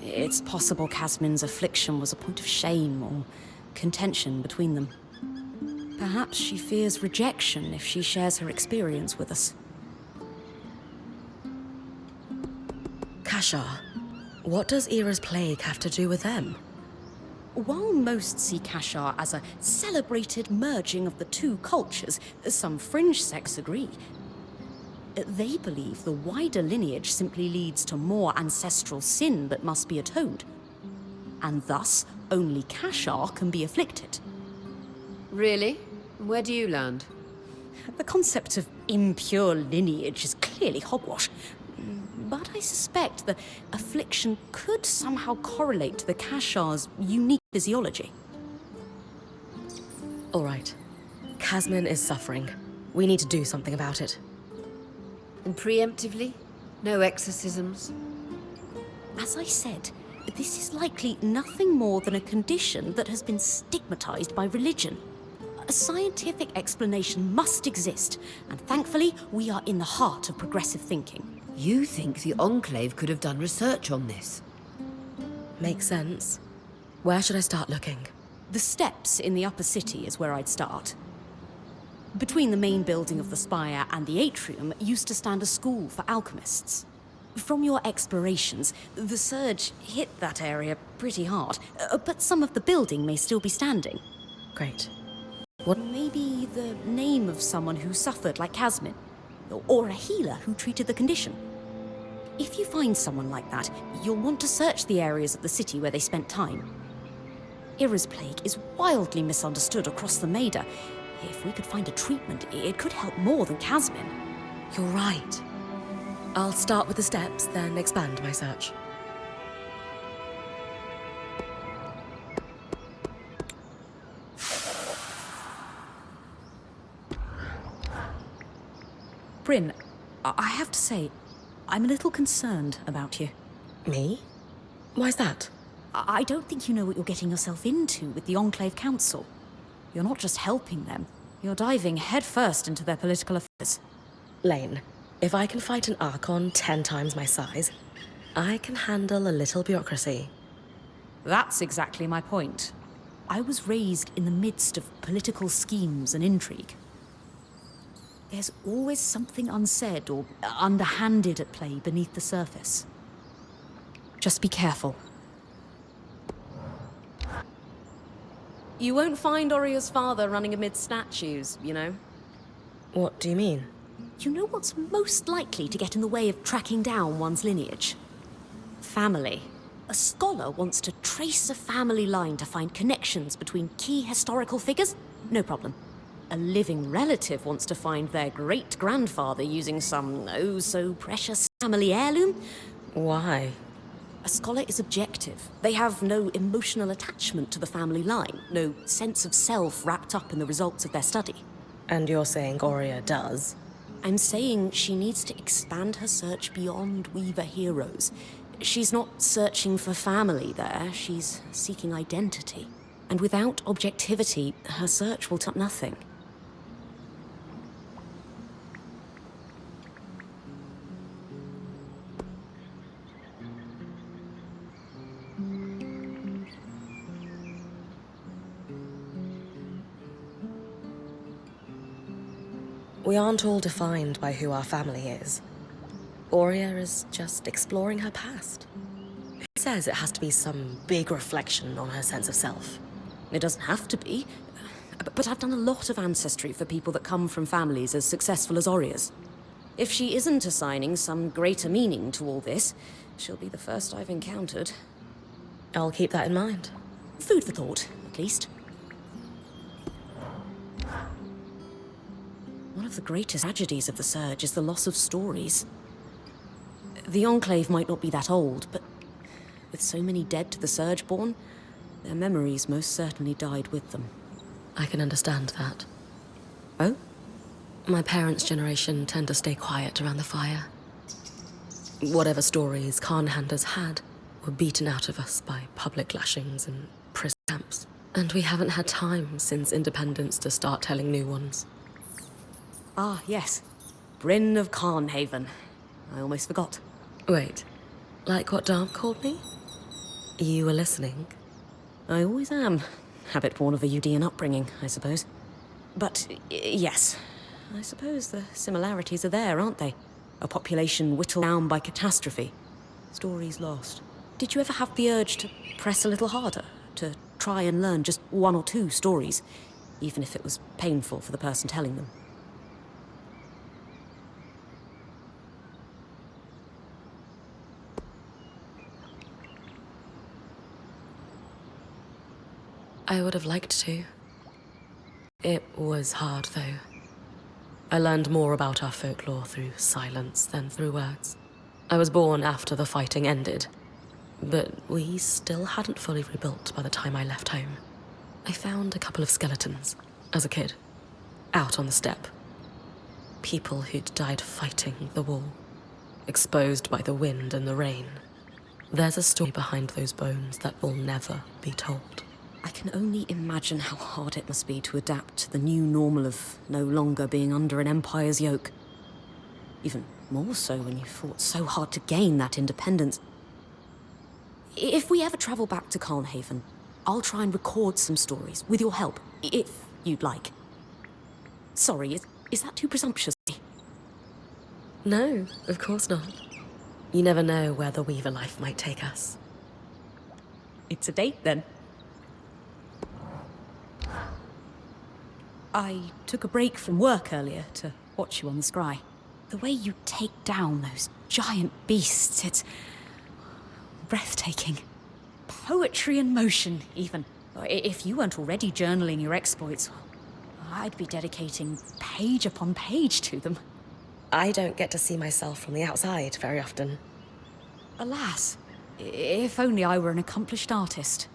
Speaker 2: It's possible Casmin's affliction was a point of shame or contention between them. Perhaps she fears rejection if she shares her experience with us.
Speaker 1: Kashar, what does Ira's plague have to do with them?
Speaker 2: While most see Kashar as a celebrated merging of the two cultures, some fringe sects agree. They believe the wider lineage simply leads to more ancestral sin that must be atoned. And thus, only Kashar can be afflicted.
Speaker 4: Really? Where do you land?
Speaker 2: The concept of impure lineage is clearly hogwash. But I suspect the affliction could somehow correlate to the Kashar's unique physiology.
Speaker 1: All right. Casmin is suffering. We need to do something about it.
Speaker 4: And preemptively? No exorcisms?
Speaker 2: As I said, this is likely nothing more than a condition that has been stigmatized by religion. A scientific explanation must exist, and thankfully, we are in the heart of progressive thinking.
Speaker 4: You think the Enclave could have done research on this?
Speaker 1: Makes sense. Where should I start looking?
Speaker 2: The steps in the upper city is where I'd start. Between the main building of the spire and the atrium used to stand a school for alchemists. From your explorations, the surge hit that area pretty hard, but some of the building may still be standing.
Speaker 1: Great.
Speaker 2: Maybe the name of someone who suffered like Casmin, or a healer who treated the condition. If you find someone like that, you'll want to search the areas of the city where they spent time. Ira's plague is wildly misunderstood across the Maida. If we could find a treatment, it could help more than Casmin.
Speaker 1: You're right. I'll start with the steps, then expand my search.
Speaker 2: Bryn, I have to say, I'm a little concerned about you.
Speaker 1: Me? Why's that?
Speaker 2: I don't think you know what you're getting yourself into with the Enclave Council. You're not just helping them, you're diving headfirst into their political affairs.
Speaker 1: Lane, if I can fight an Archon 10 times my size, I can handle a little bureaucracy.
Speaker 2: That's exactly my point. I was raised in the midst of political schemes and intrigue. There's always something unsaid or underhanded at play beneath the surface. Just be careful.
Speaker 12: You won't find Oria's father running amid statues, you know?
Speaker 1: What do you mean?
Speaker 2: You know what's most likely to get in the way of tracking down one's lineage? Family. A scholar wants to trace a family line to find connections between key historical figures? No problem. A living relative wants to find their great-grandfather using some oh-so-precious family heirloom?
Speaker 1: Why?
Speaker 2: A scholar is objective. They have no emotional attachment to the family line, no sense of self wrapped up in the results of their study.
Speaker 1: And you're saying Oria does?
Speaker 2: I'm saying she needs to expand her search beyond Weaver heroes.
Speaker 12: She's not searching for family there, she's seeking identity. And without objectivity, her search will tell nothing.
Speaker 1: We aren't all defined by who our family is. Aurea is just exploring her past. Who says it has to be some big reflection on her sense of self?
Speaker 12: It doesn't have to be. But I've done a lot of ancestry for people that come from families as successful as Aurea's. If she isn't assigning some greater meaning to all this, she'll be the first I've encountered.
Speaker 1: I'll keep that in mind.
Speaker 12: Food for thought, at least. One of the greatest tragedies of the Surge is the loss of stories. The Enclave might not be that old, but with so many dead to the Surgeborn, their memories most certainly died with them.
Speaker 1: I can understand that.
Speaker 12: Oh?
Speaker 1: My parents' generation tend to stay quiet around the fire. Whatever stories Khanhanders had were beaten out of us by public lashings and prison camps. And we haven't had time since independence to start telling new ones.
Speaker 12: Ah, yes. Bryn of Carnhaven. I almost forgot.
Speaker 1: Wait, like what Darm called me? You were listening?
Speaker 12: I always am. Habit born of a Udean upbringing, I suppose. But, yes. I suppose the similarities are there, aren't they? A population whittled down by catastrophe. Stories lost. Did you ever have the urge to press a little harder? To try and learn just one or two stories? Even if it was painful for the person telling them?
Speaker 1: I would have liked to. It was hard, though. I learned more about our folklore through silence than through words. I was born after the fighting ended, but we still hadn't fully rebuilt by the time I left home. I found a couple of skeletons as a kid, out on the steppe. People who'd died fighting the war, exposed by the wind and the rain. There's a story behind those bones that will never be told.
Speaker 12: I can only imagine how hard it must be to adapt to the new normal of no longer being under an empire's yoke. Even more so when you fought so hard to gain that independence. If we ever travel back to Carnhaven, I'll try and record some stories, with your help, if you'd like. Sorry, is that too presumptuous?
Speaker 1: No, of course not. You never know where the Weaver life might take us.
Speaker 12: It's a date, then. I took a break from work earlier to watch you on the scry. The way you take down those giant beasts, it's breathtaking. Poetry in motion, even. If you weren't already journaling your exploits, I'd be dedicating page upon page to them.
Speaker 1: I don't get to see myself from the outside very often.
Speaker 12: Alas, if only I were an accomplished artist.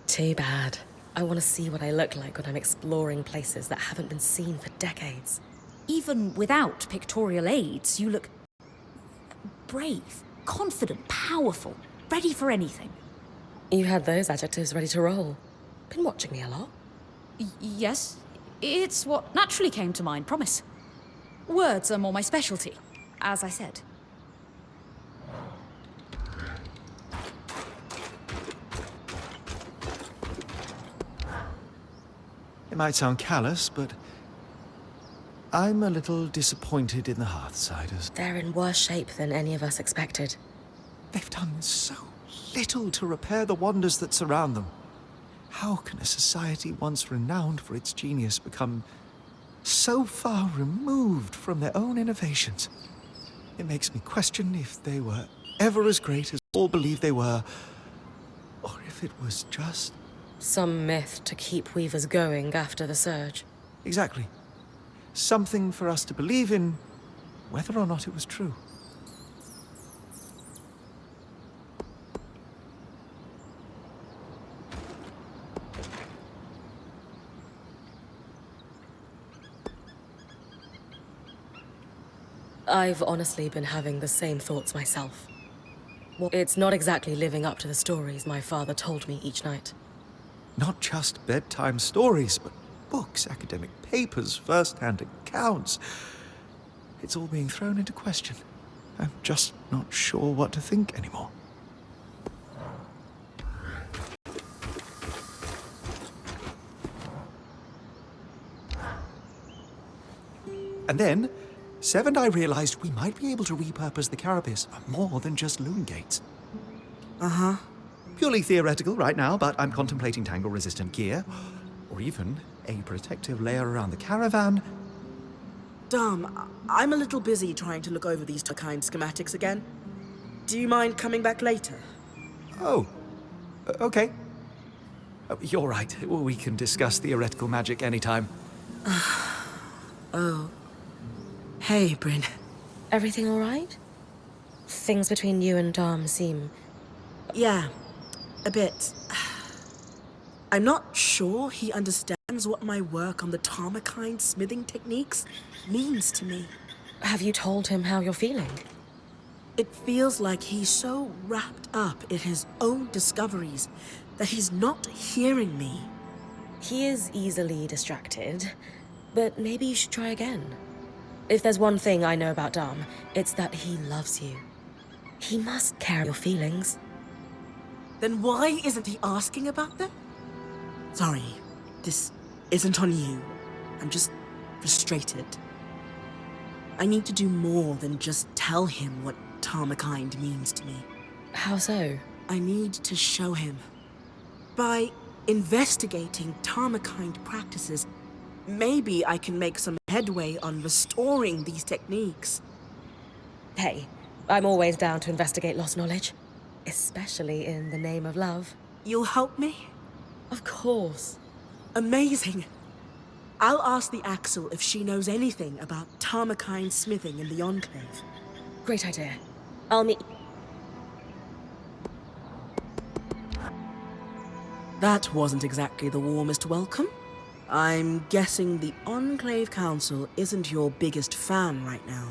Speaker 1: Too bad. I want to see what I look like when I'm exploring places that haven't been seen for decades.
Speaker 12: Even without pictorial aids, you look brave, confident, powerful, ready for anything.
Speaker 1: You had those adjectives ready to roll. Been watching me a lot.
Speaker 2: Yes, it's what naturally came to mind, promise. Words are more my specialty, as I said.
Speaker 5: It might sound callous, but I'm a little disappointed in the Hearthsiders.
Speaker 1: They're in worse shape than any of us expected.
Speaker 5: They've done so little to repair the wonders that surround them. How can a society once renowned for its genius become so far removed from their own innovations? It makes me question if they were ever as great as all believe they were, or if it was just...
Speaker 1: Some myth to keep Weavers going after the Surge.
Speaker 5: Exactly. Something for us to believe in, whether or not it was true.
Speaker 1: I've honestly been having the same thoughts myself. Well, it's not exactly living up to the stories my father told me each night.
Speaker 5: Not just bedtime stories, but books, academic papers, first-hand accounts. It's all being thrown into question. I'm just not sure what to think anymore. And then, Sev and I realized we might be able to repurpose the carapace for more than just loom gates.
Speaker 7: Uh-huh.
Speaker 5: Purely theoretical right now, but I'm contemplating tangle-resistant gear, or even a protective layer around the caravan.
Speaker 7: Dom, I'm a little busy trying to look over these kind schematics again. Do you mind coming back later?
Speaker 5: Oh, okay. You're right. We can discuss theoretical magic anytime.
Speaker 7: Oh. Hey, Bryn.
Speaker 1: Everything all right? Things between you and Dom seem...
Speaker 7: Yeah, a bit. I'm not sure he understands what my work on the Tarmakine smithing techniques means to me.
Speaker 1: Have you told him how you're feeling?
Speaker 7: It feels like he's so wrapped up in his own discoveries that he's not hearing me.
Speaker 1: He is easily distracted, but maybe you should try again. If there's one thing I know about Dom, it's that he loves you. He must care your feelings.
Speaker 7: Then why isn't he asking about them? Sorry, this isn't on you. I'm just frustrated. I need to do more than just tell him what Tarmakind means to me.
Speaker 1: How so?
Speaker 7: I need to show him. By investigating Tarmakind practices, maybe I can make some headway on restoring these techniques.
Speaker 1: Hey, I'm always down to investigate lost knowledge. Especially in the name of love.
Speaker 7: You'll help me?
Speaker 1: Of course.
Speaker 7: Amazing. I'll ask the Axel if she knows anything about Tarmakind smithing in the Enclave.
Speaker 1: Great idea. I'll meet...
Speaker 7: That wasn't exactly the warmest welcome. I'm guessing the Enclave Council isn't your biggest fan right now.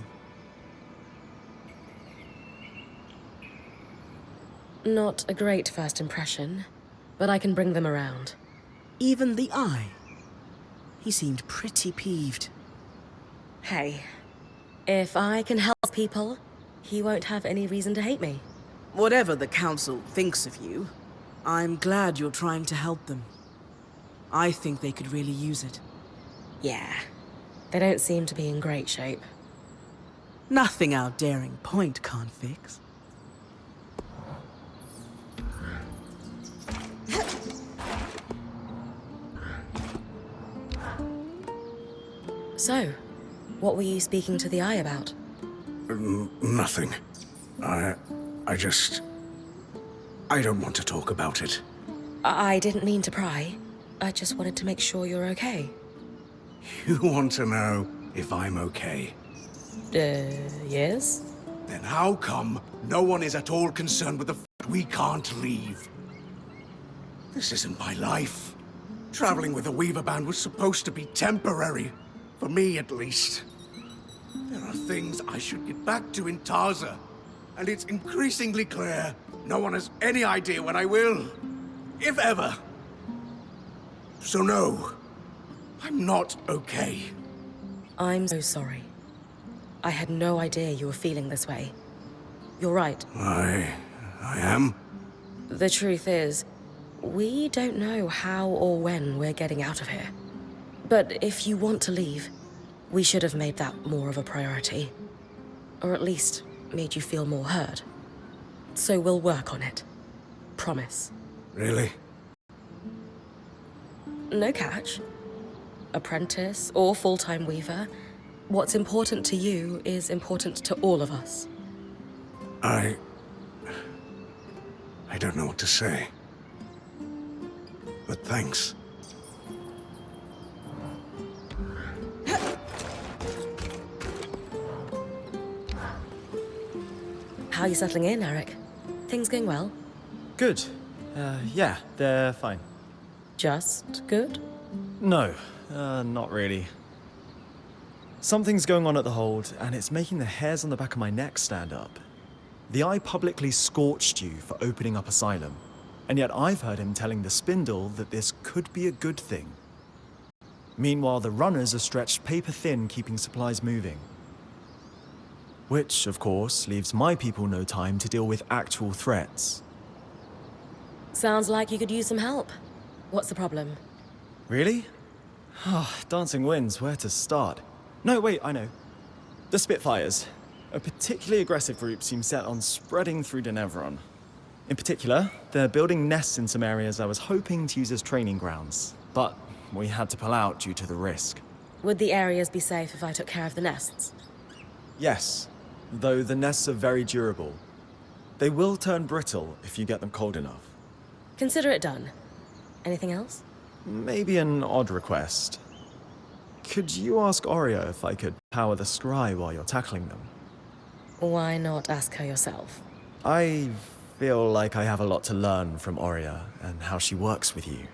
Speaker 1: Not a great first impression, but I can bring them around.
Speaker 7: Even the Eye. He seemed pretty peeved.
Speaker 1: Hey, if I can help people, he won't have any reason to hate me.
Speaker 7: Whatever the Council thinks of you, I'm glad you're trying to help them. I think they could really use it.
Speaker 1: Yeah, they don't seem to be in great shape.
Speaker 7: Nothing our daring point can't fix.
Speaker 1: So, what were you speaking to the Eye about?
Speaker 6: Nothing. I don't want to talk about it.
Speaker 1: I didn't mean to pry. I just wanted to make sure you're okay.
Speaker 6: You want to know if I'm okay?
Speaker 1: Yes?
Speaker 6: Then how come no one is at all concerned with the fact we can't leave? This isn't my life. Traveling with the Weaver Band was supposed to be temporary. For me, at least. There are things I should get back to in Tarza. And it's increasingly clear no one has any idea when I will. If ever. So no, I'm not okay.
Speaker 1: I'm so sorry. I had no idea you were feeling this way. You're right.
Speaker 6: I am?
Speaker 1: The truth is, we don't know how or when we're getting out of here. But if you want to leave, we should have made that more of a priority. Or at least made you feel more heard. So we'll work on it. Promise.
Speaker 6: Really?
Speaker 1: No catch. Apprentice or full-time weaver, what's important to you is important to all of us.
Speaker 6: I don't know what to say. But thanks.
Speaker 1: How are you settling in, Eric? Things going well?
Speaker 8: Good. Yeah, they're fine.
Speaker 1: Just good?
Speaker 8: No, not really. Something's going on at the hold, and it's making the hairs on the back of my neck stand up. The Eye publicly scorched you for opening up Asylum, and yet I've heard him telling the Spindle that this could be a good thing. Meanwhile, the runners are stretched paper thin keeping supplies moving. Which, of course, leaves my people no time to deal with actual threats.
Speaker 1: Sounds like you could use some help. What's the problem?
Speaker 8: Really? Dancing winds, where to start? No, wait, I know. The Spitfires. A particularly aggressive group seems set on spreading through Denevron. In particular, they're building nests in some areas I was hoping to use as training grounds, but we had to pull out due to the risk.
Speaker 1: Would the areas be safe if I took care of the nests?
Speaker 8: Yes, though the nests are very durable. They will turn brittle if you get them cold enough.
Speaker 1: Consider it done. Anything else?
Speaker 8: Maybe an odd request. Could you ask Oria if I could power the scry while you're tackling them?
Speaker 1: Why not ask her yourself?
Speaker 8: I feel like I have a lot to learn from Oria and how she works with you.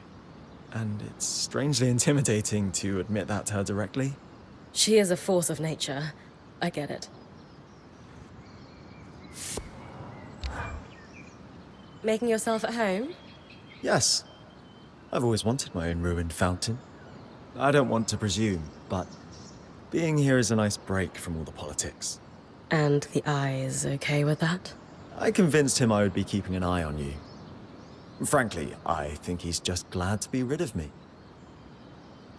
Speaker 8: And it's strangely intimidating to admit that to her directly.
Speaker 1: She is a force of nature. I get it. Making yourself at home?
Speaker 8: Yes. I've always wanted my own ruined fountain. I don't want to presume, but being here is a nice break from all the politics.
Speaker 1: And the Eye is okay with that?
Speaker 8: I convinced him I would be keeping an eye on you. Frankly, I think he's just glad to be rid of me.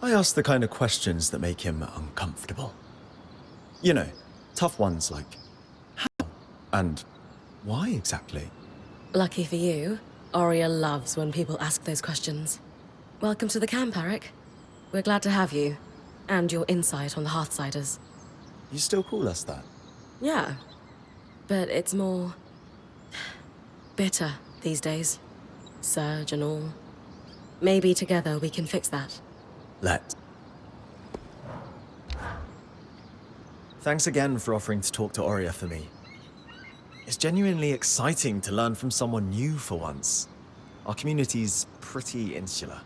Speaker 8: I ask the kind of questions that make him uncomfortable. You know, tough ones like, how? And why exactly?
Speaker 1: Lucky for you, Oria loves when people ask those questions. Welcome to the camp, Eric. We're glad to have you, and your insight on the Hearthsiders.
Speaker 8: You still call us that?
Speaker 1: Yeah, but it's more bitter these days. Surge and all. Maybe together we can fix that.
Speaker 8: Let's. Thanks again for offering to talk to Oria for me. It's genuinely exciting to learn from someone new for once. Our community's pretty insular.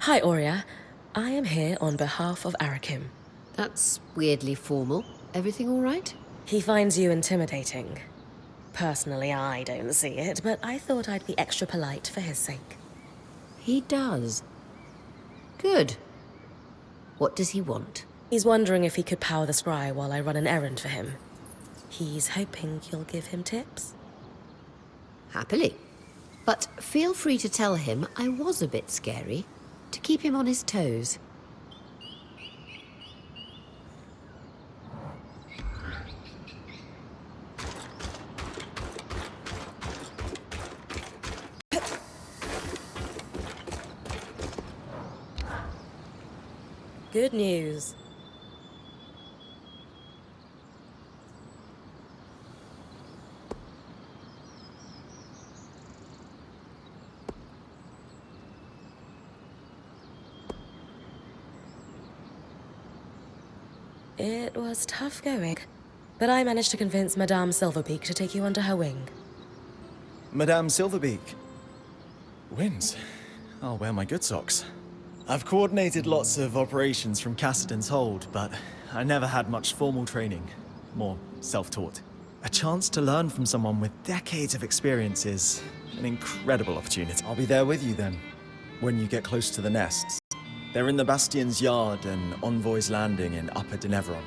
Speaker 1: Hi, Oria. I am here on behalf of Arakim.
Speaker 4: That's weirdly formal. Everything all right?
Speaker 1: He finds you intimidating. Personally, I don't see it, but I thought I'd be extra polite for his sake.
Speaker 4: He does. Good. What does he want?
Speaker 1: He's wondering if he could power the scry while I run an errand for him. He's hoping you'll give him tips.
Speaker 4: Happily. But feel free to tell him I was a bit scary, to keep him on his toes.
Speaker 1: Good news. It was tough going, but I managed to convince Madame Silverbeak to take you under her wing.
Speaker 8: Madame Silverbeak. Wins. I'll wear my good socks. I've coordinated lots of operations from Cassidon's hold, but I never had much formal training. More self-taught. A chance to learn from someone with decades of experience is an incredible opportunity. I'll be there with you then, when you get close to the nests. They're in the Bastion's yard and Envoy's Landing in Upper Denevron.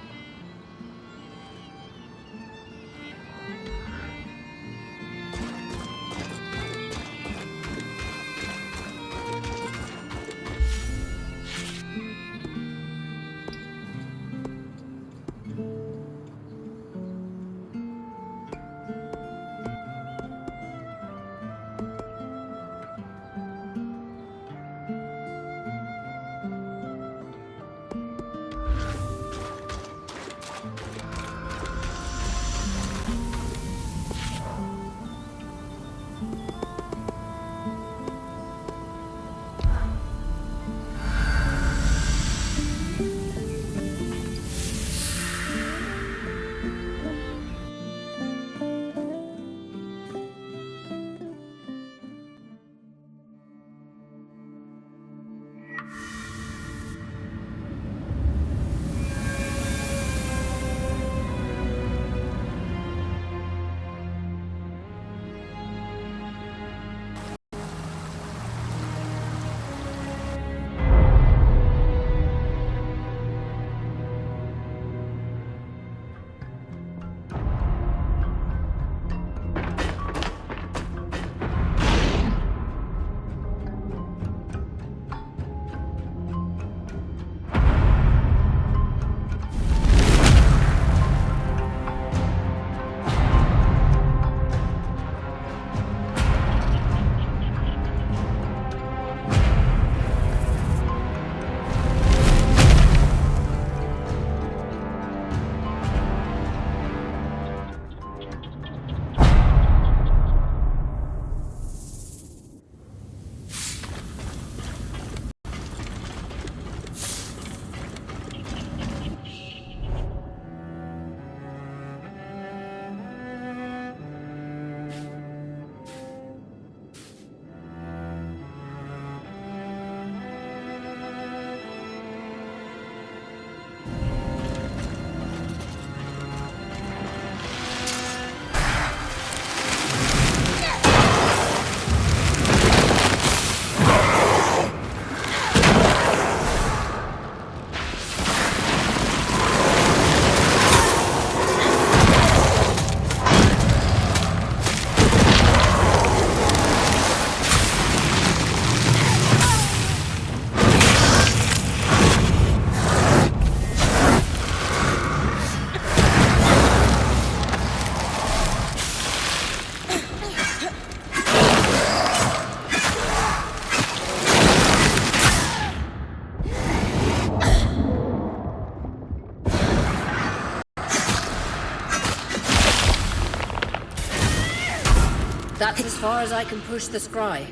Speaker 4: far as I can push the scry.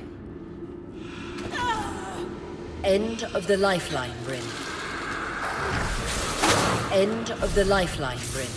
Speaker 4: End of the lifeline, Bryn. End of the lifeline, Bryn.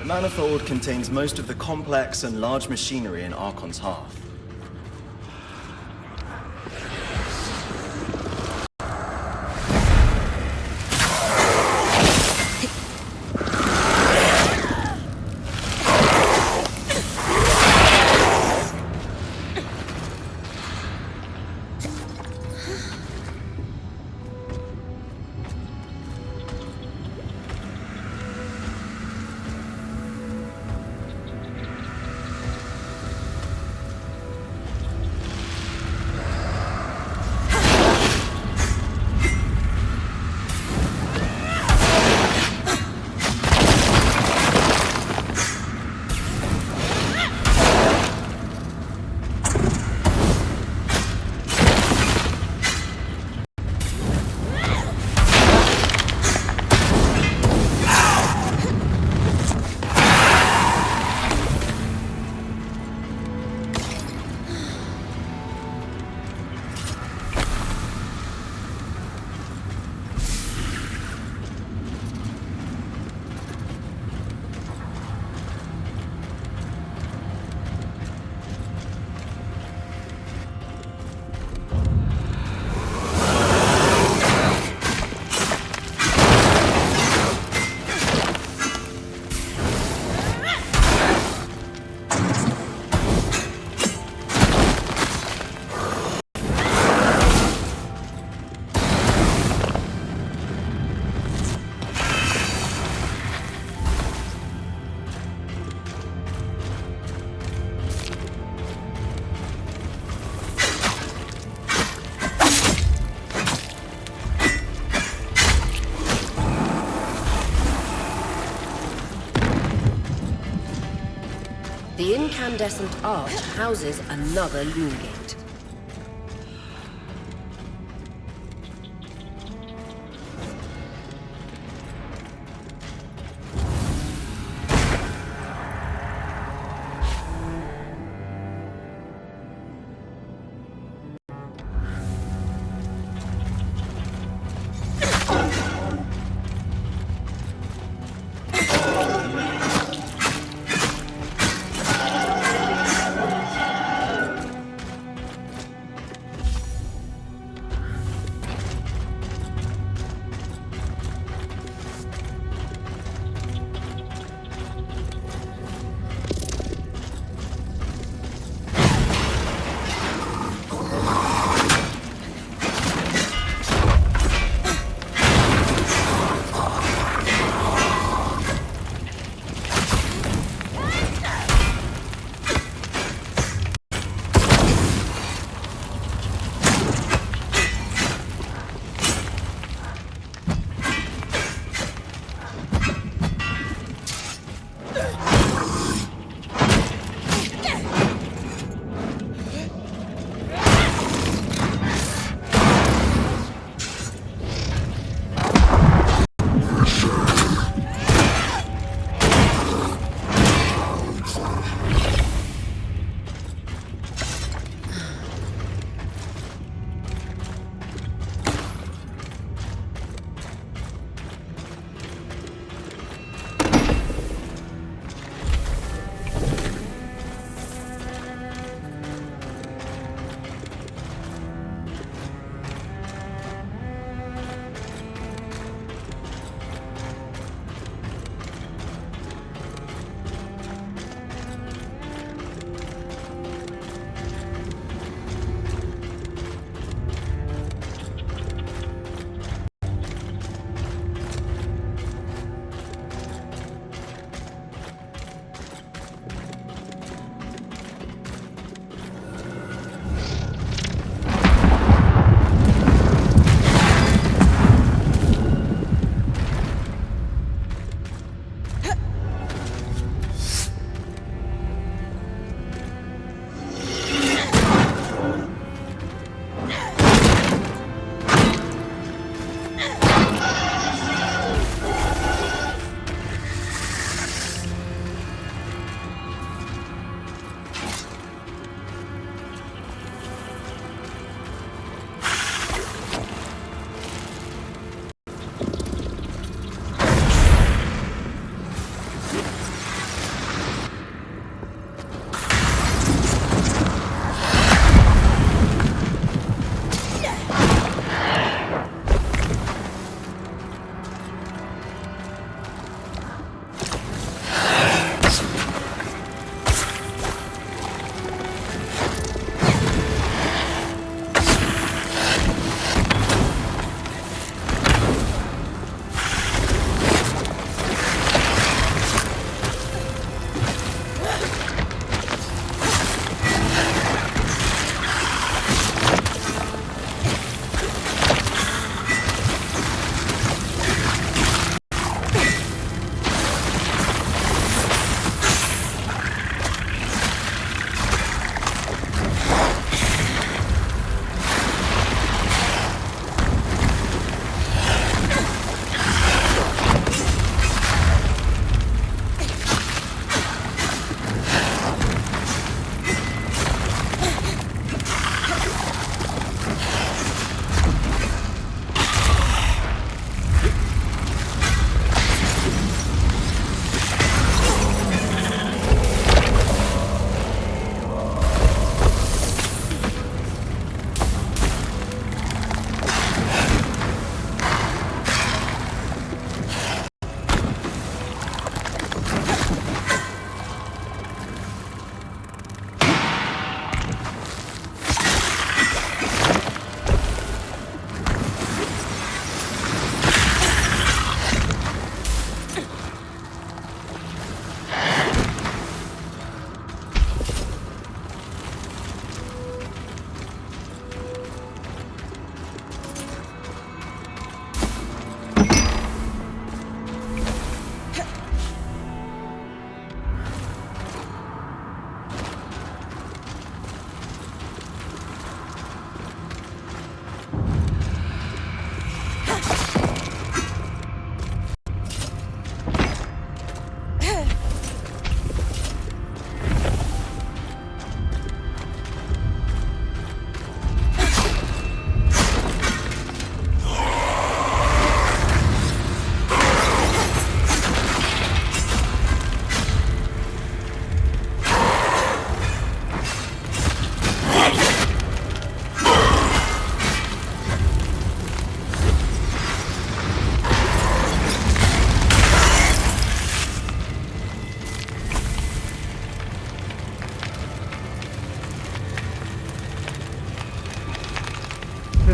Speaker 8: The manifold contains most of the complex and large machinery in Archon's hearth.
Speaker 4: The incandescent arch houses another loom gate.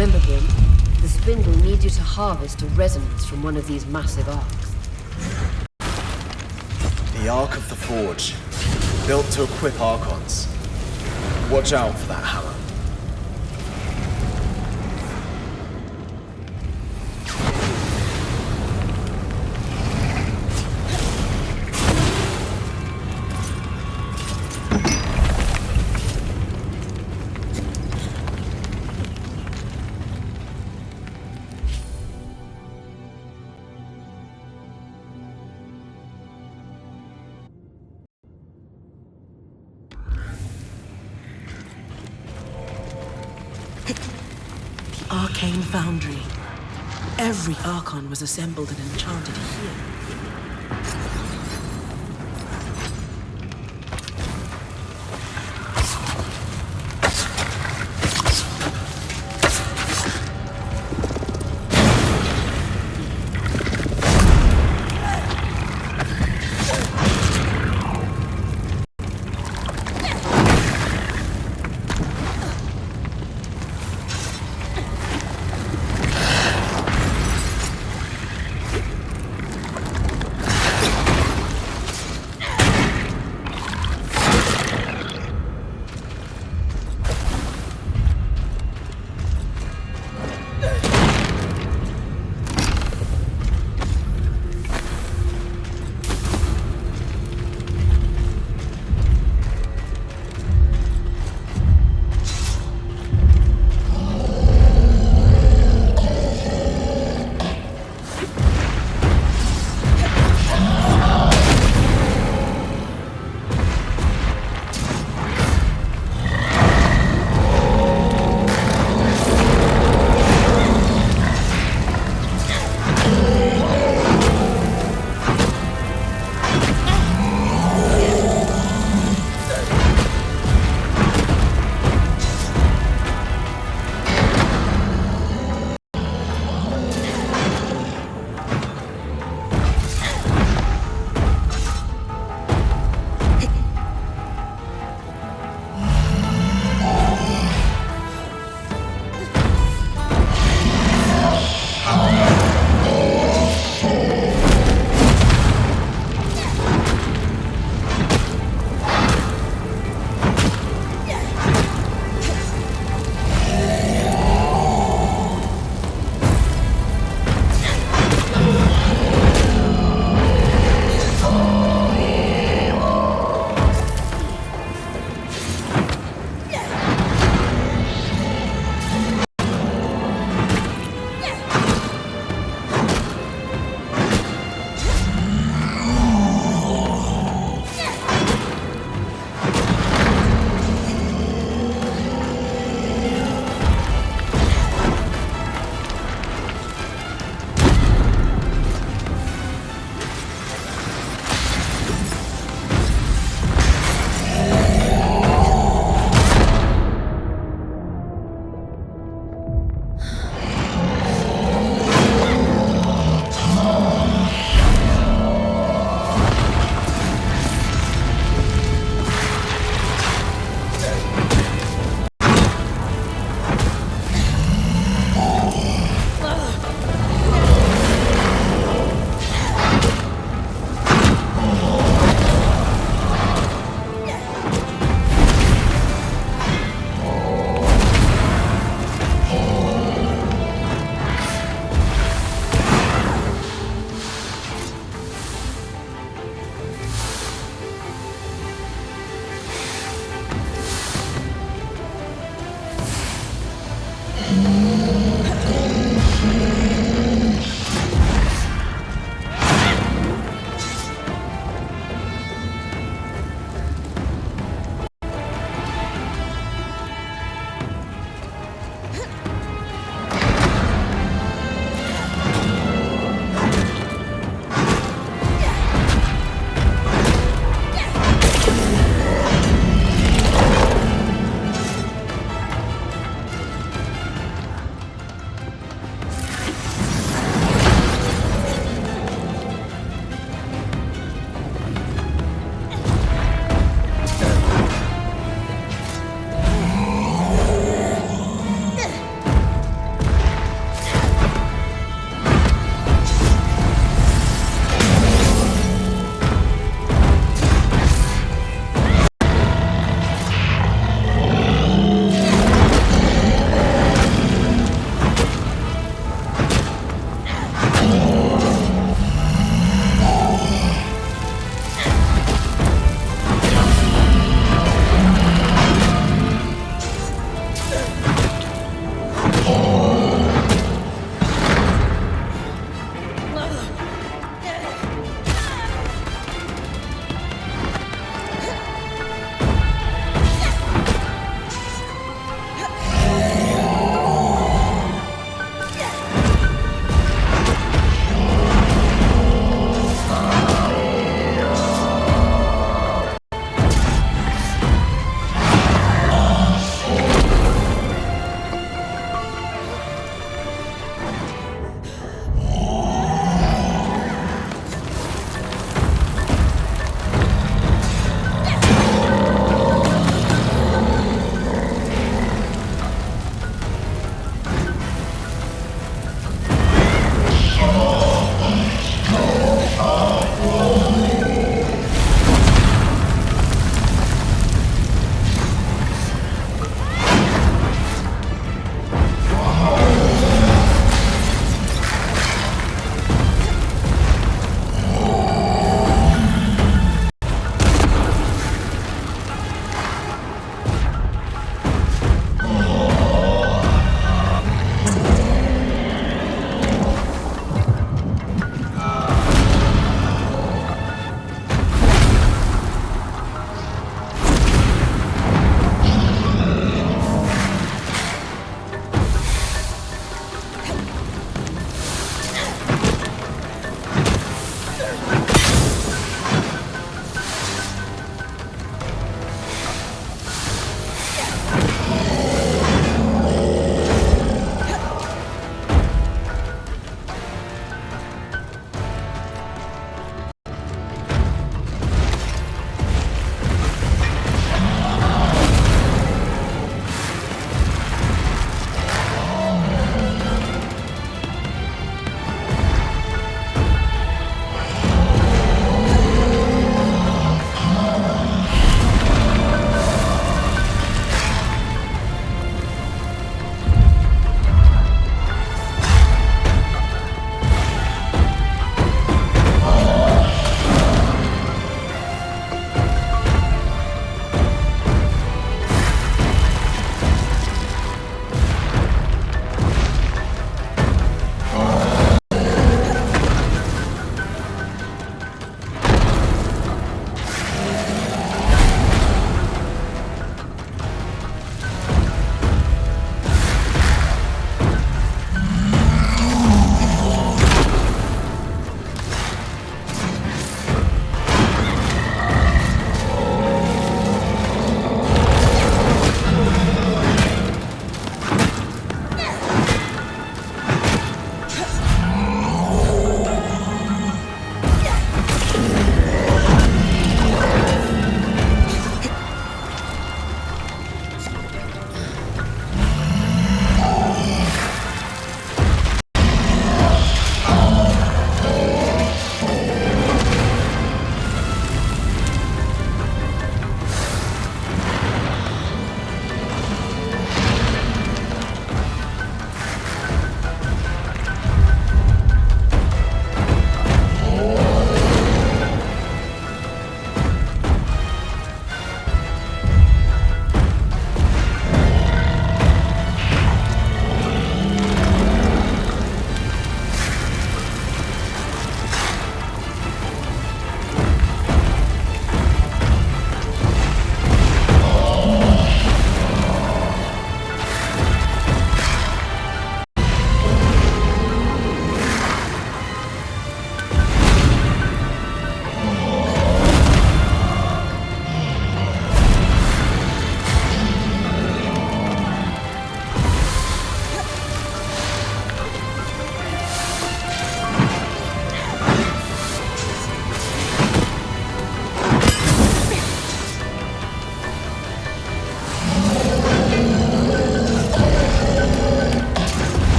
Speaker 4: remember him, the spindle needs you to harvest a resonance from one of these massive arcs.
Speaker 8: The Ark of the Forge. Built to equip Archons. Watch out for that hammer.
Speaker 7: Arcane Foundry. Every Archon was assembled and enchanted here.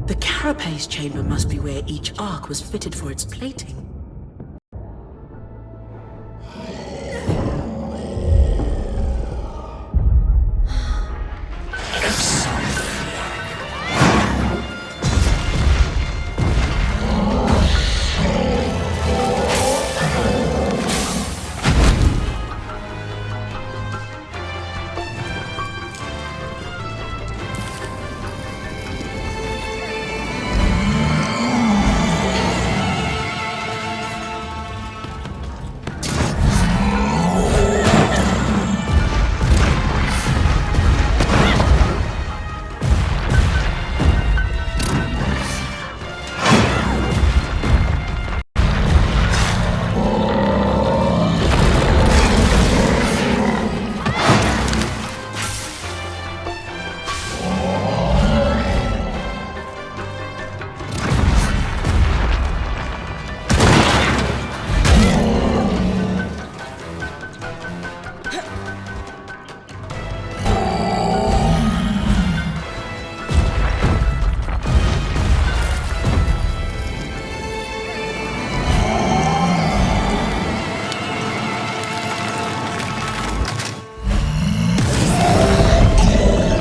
Speaker 7: The carapace chamber must be where each arc was fitted for its plating.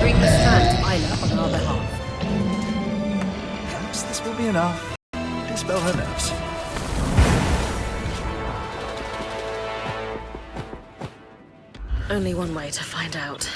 Speaker 4: Bring the strand to Isla on our behalf.
Speaker 5: Perhaps this will be enough. Dispel her nerves.
Speaker 1: Only one way to find out.